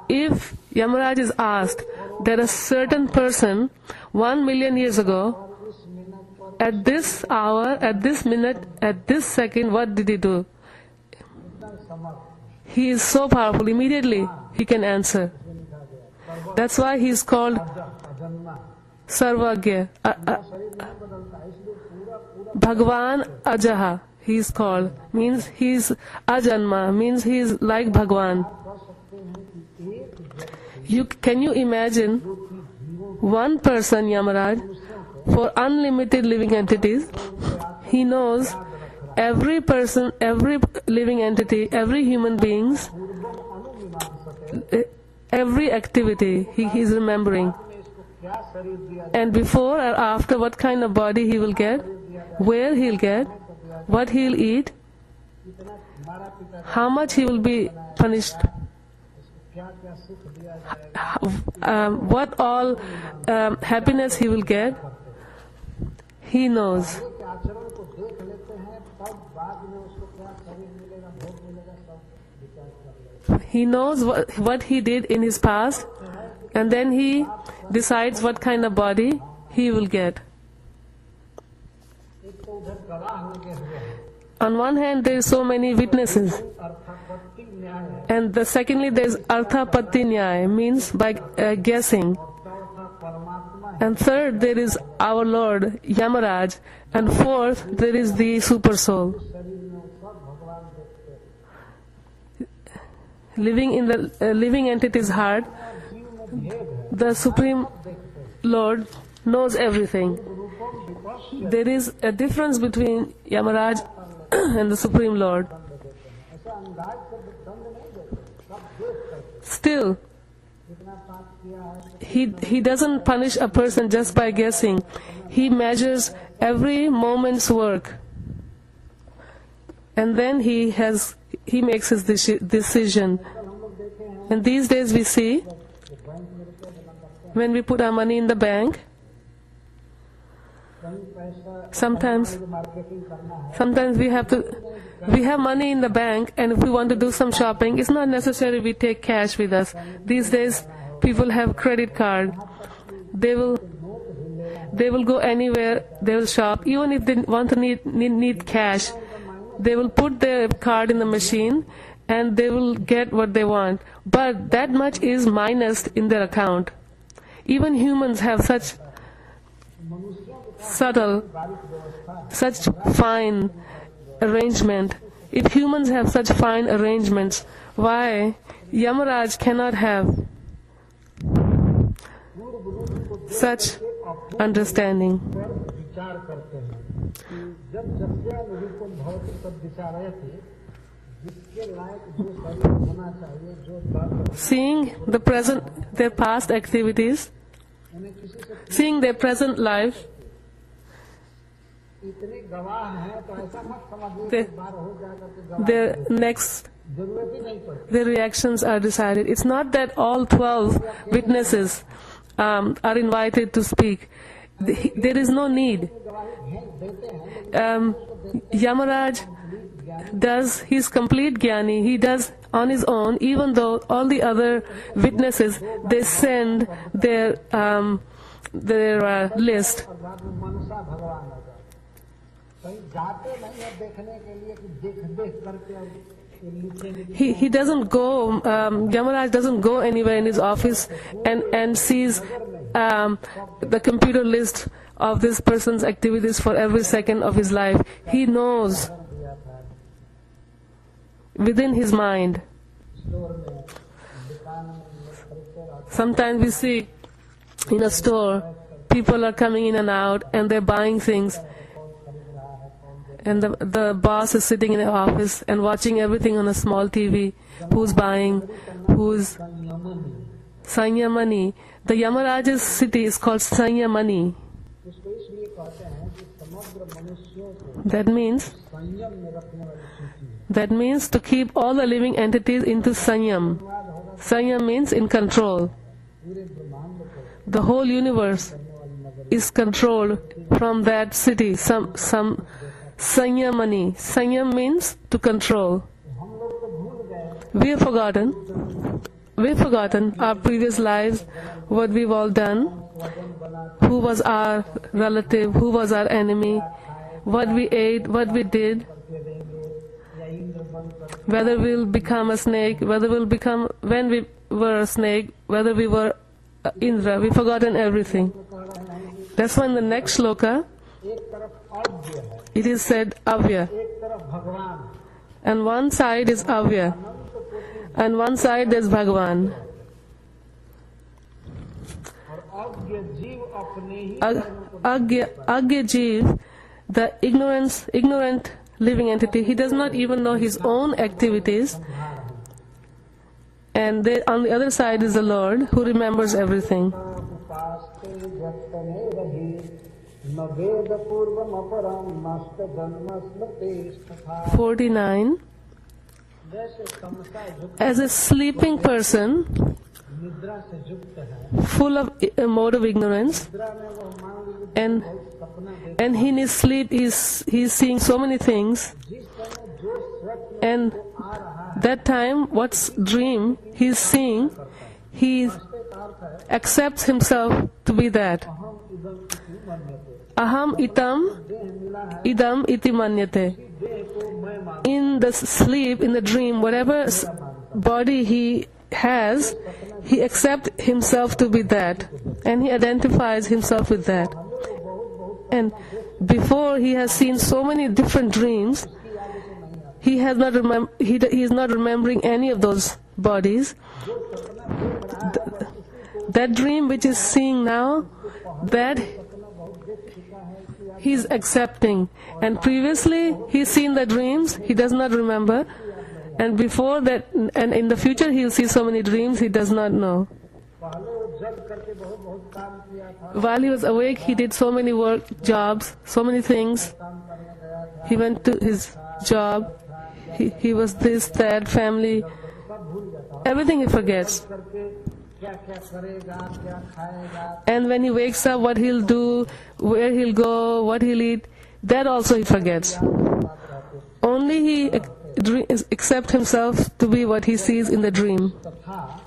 If Yamaraj is asked that a certain person 1 million years ago, at this hour, at this minute, at this second, what did he do? He is so powerful, immediately he can answer. That's why he is called सर्वज्ञ, शरीर नहीं बदलता, इसलिए पूरा पूरा Bhagwan Ajaha, he is called, means he is Ajanma, means he is like Bhagwan. कह सकते हैं कि एक व्यक्ति Can you imagine जो कि जीवों one person, Yamaraj, for unlimited living entities? He knows every person, every living entity, every human beings, पूर्वम अनुमीमांसते every activity he is remembering. में इसको क्या शरीर दिया And before or after, what kind of body he will get, where he'll get, what he'll eat, इतना मारा पिता how much he will be punished, इसको क्या क्या सुख दिया जाएगा, what all happiness he will get, he knows. के आचरण को देख लेते हैं, तब बाद में उसको क्या शरीर मिलेगा, भोग मिलेगा, सब विचार कर लेते He knows what he did in his past, and then he decides what kind of body he will get. हैं। एक तो उधर गवाह लगे हुए हैं, On one hand, there is so many witnesses, अर्थापत्ति न्याय है, and secondly, there is Artha Patti Nyaya, means by guessing. चौथा परमात्मा है, And third, there is our Lord, Yamaraj. And fourth, there is the Super Soul. शरीर में सब भगवान देखते हैं। Living in the living entity's heart, जीव में भेद है, the Supreme Lord knows everything. रूपम विपक्ष There is a difference between Yamaraj and the Supreme Lord. ऐसा अंदाज से दंड नहीं देते, सब देख करके Still, जितना पाप किया है he doesn't punish a person just by guessing. He measures every moment's work. And then he makes his decision. And these days we see, when we put our money in the bank, कहीं पैसा sometimes marketing करना है, we have money in the bank, and if we want to do some shopping, it's not necessary we take cash with us. These days people have credit card. They will go anywhere, they will shop. Even if they want to need cash, they will put their card in the machine and they will get what they want. But that much is minus in their account. Even humans have such subtle, such fine arrangement. If humans have such fine arrangements, why Yamaraj cannot have such understanding? विचार करते हैं कि जब जस्यानुरूपम भवति तब विचारयति, जिसके लायक जो शरीर होना चाहिए, जो कर्म, Seeing their past activities, उन्हें किसी से seeing their present life, इतने गवाह हैं तो ऐसा मत समझिए They- कि बार हो जाएगा तो गवाह their next जरूरत ही नहीं पड़ती। their reactions are decided. It's not that all 12 witnesses are invited to speak. There is no need. गवाही देते हैं, Yamaraj he's complete Jnani. He does on his own, even though all the other witnesses, they send their list. और बाद में मनसा भगवान हो जाए, कहीं जाते नहीं है देखने के लिए कि देख करके और ये लिखेंगे। He doesn't go, Yamaraj doesn't go anywhere in his office and sees the computer list of this person's activities for every second of his life. He knows within his mind. Store में, दुकान में खरीदते रहते Sometimes we see in a store, people are coming in and out and they're buying things. And the boss is sitting in the office and watching everything on a small TV. Who's buying, who's Sanyamani. The Yamaraj's city is called Sanyamani. उसको इसलिए कहते हैं कि समग्र मनुष्यों को That means संयम में रखने वाली सूची है। that means to keep all the living entities into Sanyam. Sanyam means in control. पूरे ब्रह्मांड को The whole universe is controlled from that city. Some Sanyamani. Sanyam means to control. हम लोग तो भूल गए We've forgotten our previous lives, what we've all done, who was our relative, who was our enemy, what we ate, what we did, या इंद्र बनकर whether we'll become a snake, when we were a snake, whether we were Indra. We've forgotten everything. कह रहे हैं That's why in the next shloka, एक तरफ अव्य है, it is said Avya. एक तरफ भगवान है, And one side is Avya. And one side there's Bhagwan. और अव्य जीव अपने ही Agya Jeev, the ignorant living entity, he does not even know his own activities. And on the other side is the Lord who remembers everything. उपास्ते व्यक्त में रही न वेद पूर्वम अपरम नष्ट जन्म स्मृति 49. जैसे समता युक्त As a sleeping person, निद्रा से युक्त है, full of a mode of ignorance, निद्रा में वो मान लीजिए and सपना देख and in his sleep he's seeing so many things, जिस समय जो स्वप्न and आ रहा है that time what's dream he's seeing, he accepts himself to be that. हम इधम इसी मन में थे, Aham itam देह मिला है, idam iti manyate. देह को मैं मान In the sleep, in the dream, whatever body he has, he accepts himself to be that, and he identifies himself with that. And before he has seen so many different dreams, he has not he is not remembering any of those bodies. That dream which is seeing now, that he's accepting. And previously he's seen the dreams, he does not remember. And before that, and in the future he'll see so many dreams, he does not know. पहले वो जग करके बहुत बहुत काम किया था, While he was awake, he did so many jobs, so many things. काम करने गया था, He went to his job, he was this, that, family, सब भूल जाता, everything he forgets. करके क्या क्या करेगा, क्या खाएगा, And when he wakes up, what he'll do, where he'll go, what he'll eat, that also he forgets. Only he accepts himself to be what he sees in the dream. तथा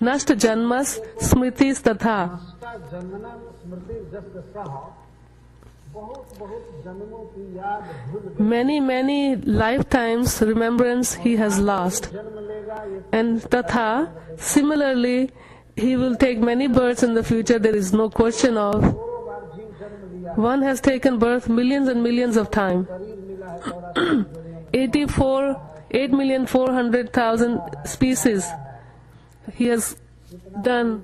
Nashta janmas smritis tatha. उसका जन्मना स्मृति जस सह बहुत बहुत जन्मों की याद भूल गई, Many lifetimes remembrance he has lost. जन्म लेगा ये And tatha, similarly, he will take many births in the future, there is no question of. 2 बार जीव जन्म लिया, One has taken birth millions and millions of times. शरीर मिला है 8,400,000 species. He has done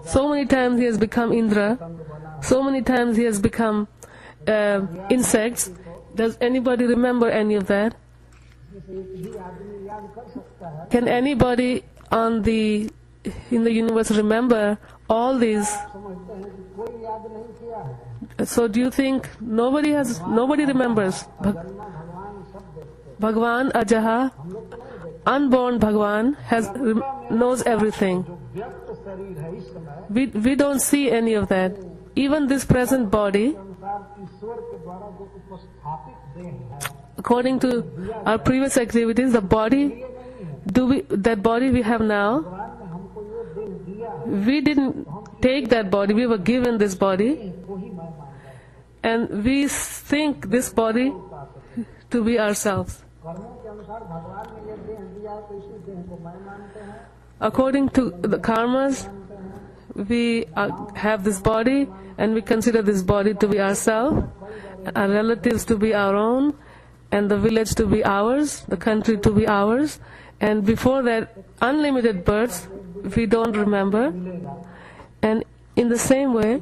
so many times. He has become Indra. So many times he has become insects. Does anybody remember any of that? भी आदमी याद कर सकता है, Can anybody in the universe remember all these? समझते हैं कि कोई याद नहीं किया है, So do you think nobody remembers? जन्मा भगवान सब देखते हैं, Bhagwan Ajaha, हम लोग तो नहीं देखते, unborn Bhagwan knows everything. जो व्यक्त शरीर है इस समय We don't see any of that. Even this present body, के अनुसार ईश्वर के द्वारा जो उपस्थापित देह है, according to our previous activities, the body, that body we have now, भगवान ने हमको ये देह दिया है, we didn't take that body, we were given this body, को ही मैं मानता हूँ, and we think this body to be ourselves. कर्मों के अनुसार भगवान ने ये देह दिया है, तो इसी देह को मैं मानते हैं, According to the karmas, we have this body, and we consider this body to be ourselves, our relatives to be our own, and the village to be ours, the country to be ours. And before that, unlimited births, we don't remember. And in the same way,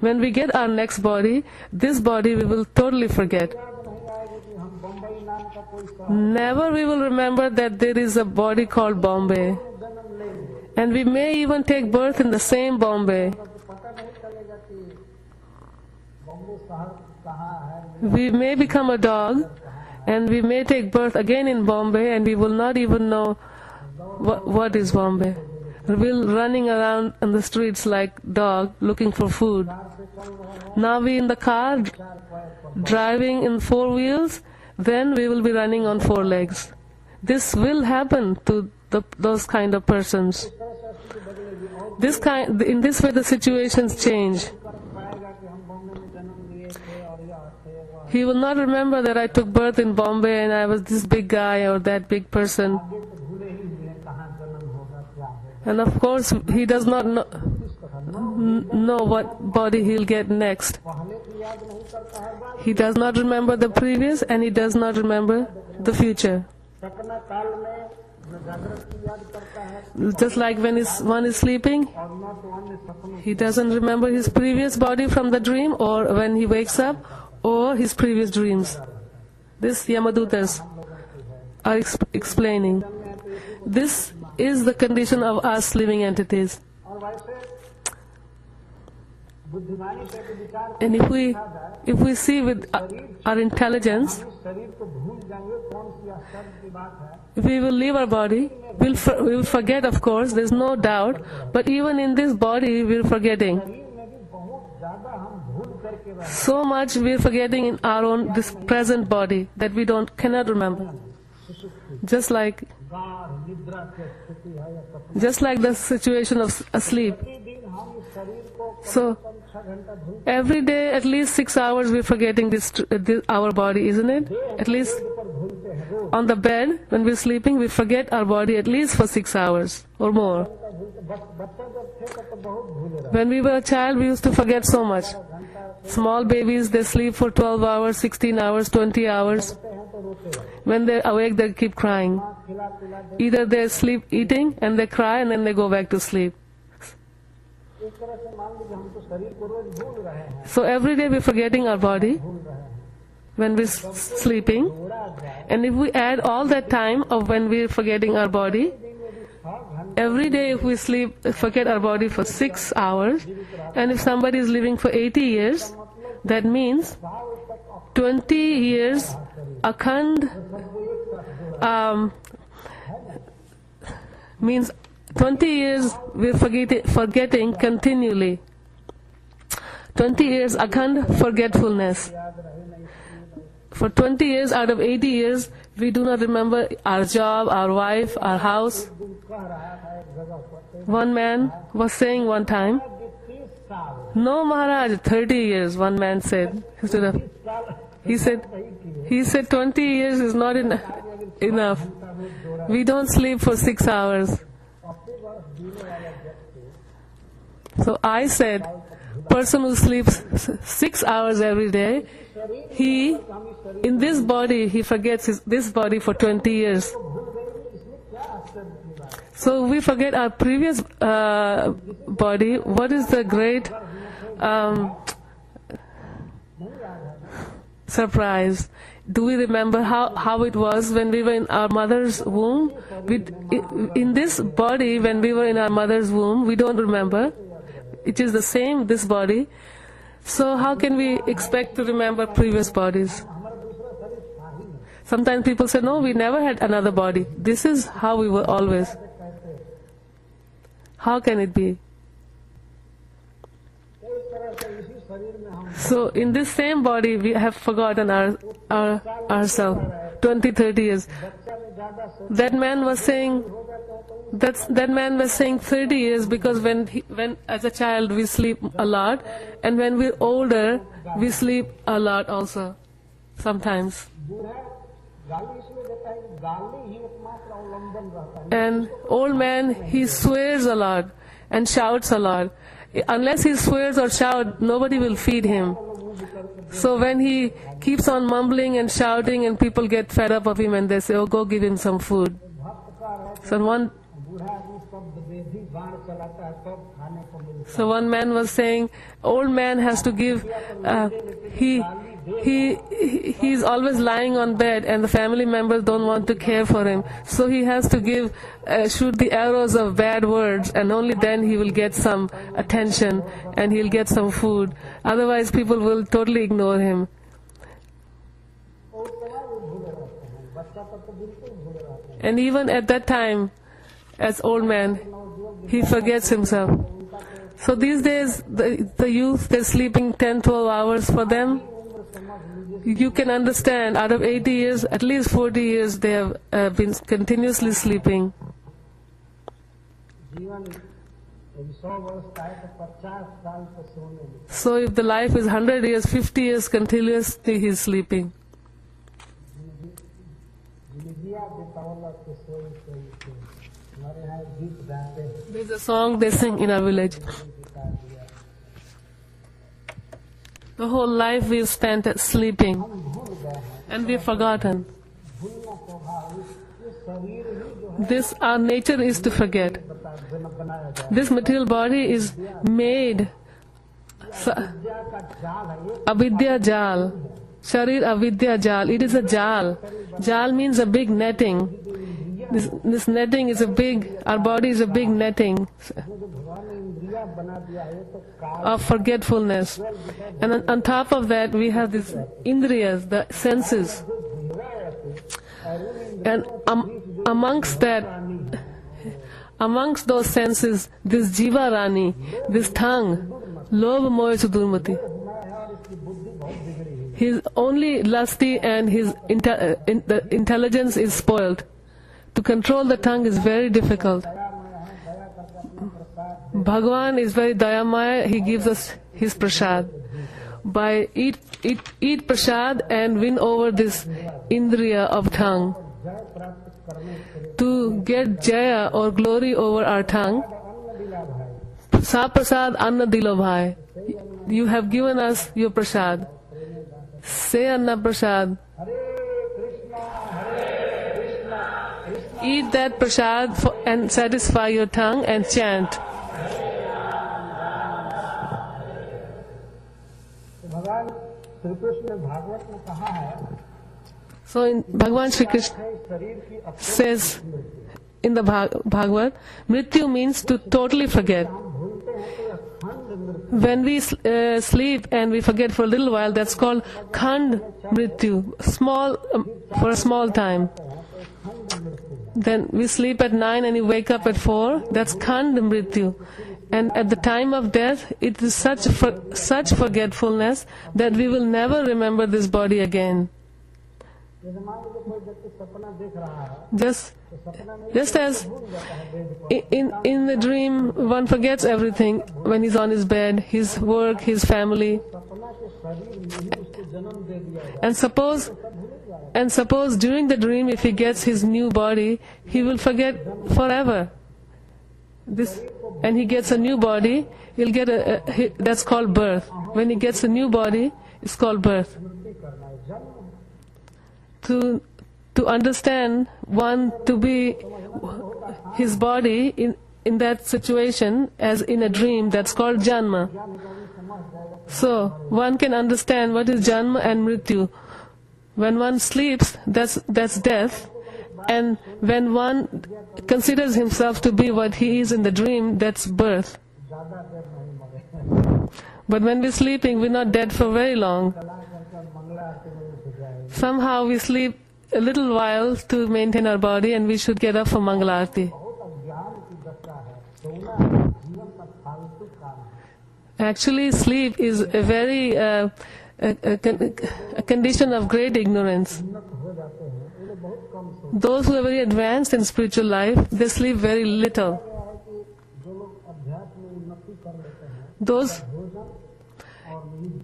when we get our next body, this body we will totally forget. हम बम्बई नाम का कोई शहर Never we will remember that there is a body called Bombay. जन्म लेंगे, And we may even take birth in the same Bombay. तो पता नहीं चलेगा कि बम्बई शहर कहाँ है, We may become a dog, and we may take birth again in Bombay, and we will not even know what is Bombay. We'll running around in the streets like dog looking for food. Now we in the car driving in 4 wheels, then we will be running on 4 legs. This will happen to those kind of persons. In this way the situations change. पाएगा कि हम बम्बई में जन्म लिए थे और यह थे वह, He will not remember that I took birth in Bombay and I was this big guy or that big person. ये तो भूले ही हुए कहाँ जन्म होगा क्या है, And of course, he does not know. इस तरह know what body he'll get next. पहले की याद नहीं करता है बाद He does not remember the previous and he does not remember the future. सपना काल में न जागृत की याद करता है Just like when one is sleeping, और न तो अन्य सपनों he doesn't remember his previous body from the dream or when he wakes up or his previous dreams. This Yamadutas are explaining. This is the condition of us living entities. और वैसे बुद्धिमानी से भी विचार And if we see with our intelligence, इस शरीर को भूल जाएंगे कौन सी आश्चर्य की बात है if we will leave our body, we will forget, of course, there's no doubt. But even in this body, we're forgetting. शरीर में भी बहुत ज्यादा हम भूल करके रह So much we're forgetting in our own, this present body, that we cannot remember. Just like गाढ़ निद्रा की स्थिति है या सपना Just like the situation of asleep. प्रतिदिन हम इस शरीर को So 6 घंटा भूल every day, at least 6 hours, we're forgetting this our body, isn't it? At least पर भूलते हैं रोज on the bed, when we're sleeping, we forget our body at least for 6 hours or more. भूलते बच्चा जब थे तो बहुत भूले रहे When we were a child, we used to forget so much. Small babies, they sleep for 12 hours, 16 hours, 20 hours. हैं तो रोते रहे When they're awake, they keep crying. खिला पिला दे Either they sleep eating and they cry and then they go back to sleep. एक तरह से मान लीजिए हम तो शरीर को रोज भूल रहे हैं So every day we're forgetting our body भूल रहे हैं when we're sleeping. थोड़ा जाए And if we add all that time of when we're forgetting our body, दिन में भी 6 घंटे every day if we forget our body for 6 hours, and if somebody is living for 80 years, that means 20 years akhand means 20 years we're forgetting continually. 20 years akhand forgetfulness. For 20 years out of 80 years, we do not remember our job, our wife, our house. दिन कह रहा था एक जगह पर One man was saying one time, 30 साल "No, Maharaj, 30 years," one man said. Instead of, साल he said 20 years is not enough. We don't sleep for 6 hours. 80 वर्ष जीने वाला व्यक्ति So I said, person who sleeps 6 hours every day, he, in this body, he forgets this body for 20 years. So we forget our previous body. What is the great surprise? Do we remember how it was when we were in our mother's womb? In this body, when we were in our mother's womb, we don't remember. It is the same, this body. So how can we expect to remember previous bodies? Sometimes people say, no, we never had another body. This is how we were always. How can it be? इस तरह से इसी शरीर में हम So in this same body, we have forgotten ourselves. 20, 30 years. बच्चा में ज्यादा सोच That man was saying, हो जाता है तो that man was saying 30 years because when as a child we sleep a lot, and when we're older we sleep a lot also. Sometimes. बूढ़ा गाली इसलिए देता है कि गाली ही एकमात्र अवलंबन रहता है And old man, he swears a lot and shouts a lot. Unless he swears or shouts, nobody will feed him. So when he keeps on mumbling and shouting and people get fed up of him and they say, oh, go give him some food. भक्त का रहता So one, है बूढ़ा आदमी शब्द वेदी बाण चलाता है तब खाने को मिलता so one man was saying, old man has to give, he's always lying on bed and the family members don't want to care for him. So he has to shoot the arrows of bad words, and only then he will get some attention and he'll get some food. Otherwise people will totally ignore him. है उस समय वो भूले रहते हैं बच्चा तब तो बिल्कुल भूले रहते हैं And even at that time, as old man, he forgets himself. So these days, the youth, they're sleeping 10, 12 hours for them. You can understand, out of 80 years, at least 40 years, they have been continuously sleeping. जीवन यदि 100 वर्ष का है तो 50 साल तो सोने में So if the life is 100 years, 50 years continuously he's sleeping. जिंदगिया बितावला के सोई सोई सोई हमारे यहाँ एक गीत गाते हैं, There's a song they sing in our village. बता दिया। The whole life we've spent sleeping हम भूल गए हैं, and we've forgotten. भूलना स्वभाव, ये शरीर ही जो है This, our nature is to forget. बनाया जाए। This material body is made विद्या का जाल है, ये avidya jal. Sharir avidya jal. It is a jal. Jal means a big netting. This netting is a big, our body is a big netting जो भगवान ने इंद्रिया बना दिया है, ये तो काल of forgetfulness. And on top of that, we have these indriyas, the senses. And amongst those senses, this jiva rani, this tongue, lobh moh sudurmati. He is only lusty and his the intelligence is spoiled. To control the tongue is very difficult. Bhagwan is very dayamaya, he gives us his prasad. By eat prasad and win over this indriya of tongue. To get jaya or glory over our tongue, sa prasad anna dilo bhai. You have given us your prasad. Say anna prasad. Eat that prasad and satisfy your tongue and chant. भगवान श्री कृष्ण ने भागवत में कहा है, So in Bhagavan Shri Krishna शरीर की अपनी says in the Bhagavad, Mrityu means to totally forget. भूलते हैं तो यह खंड मृत्यु, When we sleep and we forget for a little while, that's called Khand Mrityu, small, for a small time. Then we sleep at 9 and you wake up at 4, that's Khand Mrityu. And at the time of death, it is such forgetfulness that we will never remember this body again. जैसे मान लीजिए कोई व्यक्ति सपना देख रहा है, Just as in the dream, one forgets everything when he's on his bed, his work, his family. सपना के शरीर में ही उसको जन्म दे दिया जाए, And suppose during the dream, if he gets his new body, he will forget forever. And he gets a new body, he'll get that's called birth. When he gets a new body, it's called birth. To understand one to be his body in that situation as in a dream, that's called janma. So one can understand what is janma and mrityu. When one sleeps, that's death. And when one considers himself to be what he is in the dream, that's birth. But when we're sleeping, we're not dead for very long. Somehow we sleep a little while to maintain our body, and we should get up for Mangala Aarti. Actually, sleep is a very a condition of great ignorance. Those who are very advanced in spiritual life, they sleep very little.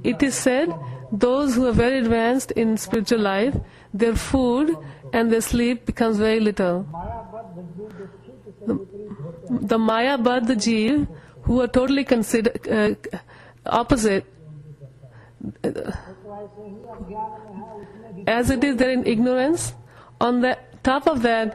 It is said, those who are very advanced in spiritual life, their food and their sleep becomes very little. The Maya Baddha Jeev, who are totally opposite, as it is there in ignorance, on the top of that,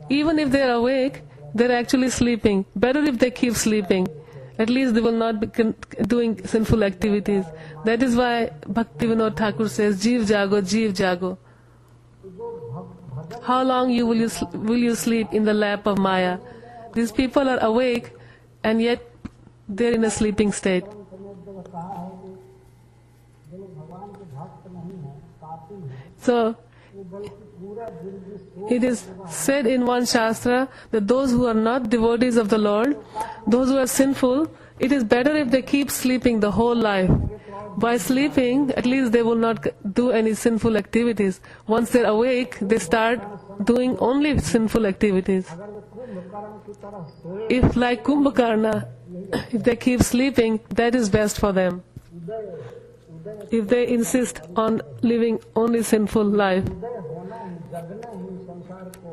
even if they are awake, they are actually sleeping. Better if they keep sleeping. At least they will not be doing sinful activities. That is why Bhaktivinoda Thakur says, Jeev Jago, Jeev Jago. How long will you sleep in the lap of Maya? These people are awake and yet they are in a sleeping state. So, it is said in one Shastra that those who are not devotees of the Lord, those who are sinful, it is better if they keep sleeping the whole life. By sleeping, at least they will not do any sinful activities. Once they're awake, they start doing only sinful activities. If like Kumbhakarna, if they keep sleeping, that is best for them. if they insist on living only sinful life. उदय होना ही, जगना ही संसार को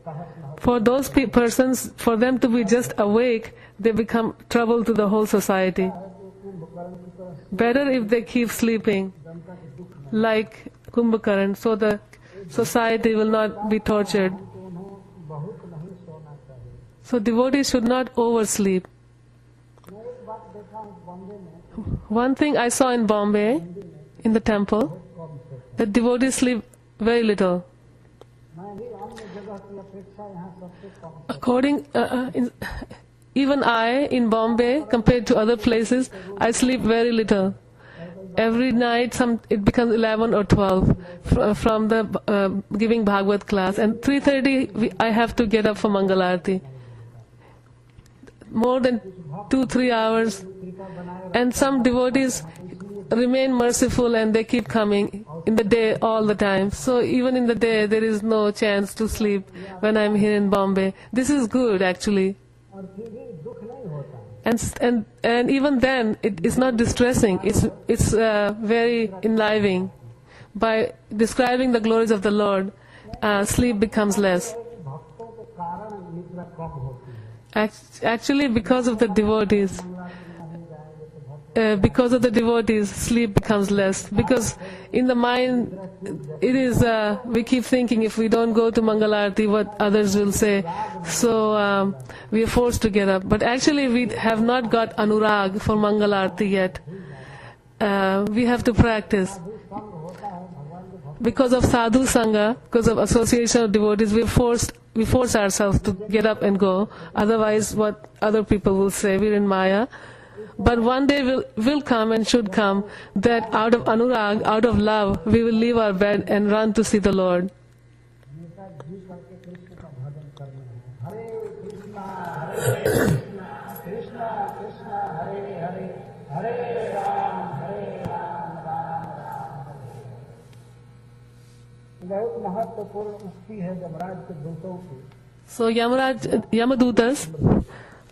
तहस नहस। For those persons, for them to be just awake, they become trouble to the whole society. तो कुंभकर्ण की तरह Better if they keep sleeping, जनता के दुख में like Kumbhakaran, so the society will not be tortured. तो उन्हें बहुत नहीं सोना चाहिए। So devotees should not oversleep. मैं एक बात देखा हूँ बॉम्बे में, One thing I saw in Bombay, in the temple, कम से that devotees sleep very little. मैं भी अन्य जगह की अपेक्षा यहाँ सबसे कम। According, even I in Bombay, compared to other places, I sleep very little. Every night, it becomes 11 or 12 from the giving Bhagavad class, and 3:30 I have to get up for Mangalarti. More than 2-3 hours, कृपा बनाए and some devotees remain merciful and they keep coming in the day all the time. So even in the day, there is no chance to sleep when I'm here in Bombay. This is good actually. और फिर भी दुख नहीं होता। And even then it is not distressing. It's very enlivening. By describing the glories of the Lord, sleep becomes less. भक्तों के कारण निद्रा कम होती है। Actually, because of the devotees, sleep becomes less. Because in the mind, it is we keep thinking if we don't go to Mangalarti, what others will say. So we are forced to get up. But actually, we have not got anurag for Mangalarti yet. We have to practice. Because of sadhu sangha, because of association of devotees, we force ourselves to get up and go. Otherwise, what other people will say, we're in Maya. But one day will come and should come that out of anurag, out of love, we will leave our bed and run to see the Lord. हमेशा जी करके कृष्ण का भजन करना है। हरे कृष्णा कृष्णा कृष्णा कृष्णा हरे हरे, हरे राम राम राम हरे। बहुत महत्वपूर्ण उक्ति है यमराज के दूतों की। So Yamadutas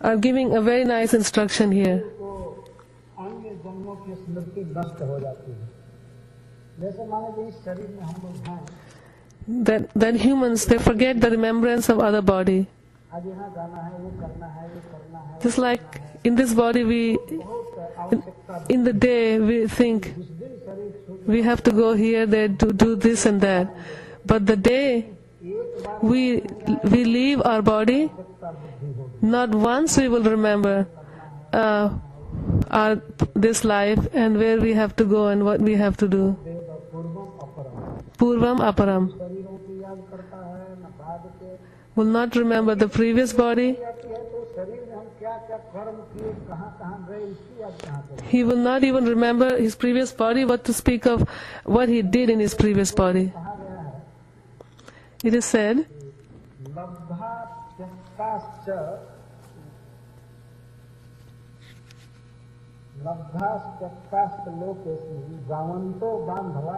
are giving a very nice instruction here. तो अन्य जन्मों की स्मृति नष्ट हो जाती है। जैसे माने कि इस शरीर में हम लोग हैं, That humans, they forget the remembrance of other body. आज यहाँ जाना है, वो करना है, वो करना है। Just like in this body, बहुत आवश्यकता in the day we think जिस दिन शरीर छूट we have to go here, there, to do this and that. But the day एक बार we leave our body, आवश्यकता बुद्धि होगी। not once we will remember this life and where we have to go and what we have to do. वेद पूर्वम अपरम, Purvam aparam. शरीरों की याद करता है न बाद के। Will not remember the previous body. याद है तो शरीर में हम क्या क्या कर्म किए, कहाँ कहाँ गए, इसकी याद कहाँ करें। He will not even remember his previous body, what to speak of what he did in his previous body. कहा गया है It is said, लब्धा त्यक्ताश्च, लब्धा त्यक्ताश्च लोकेस्मिन् गावन्तो बान्धवा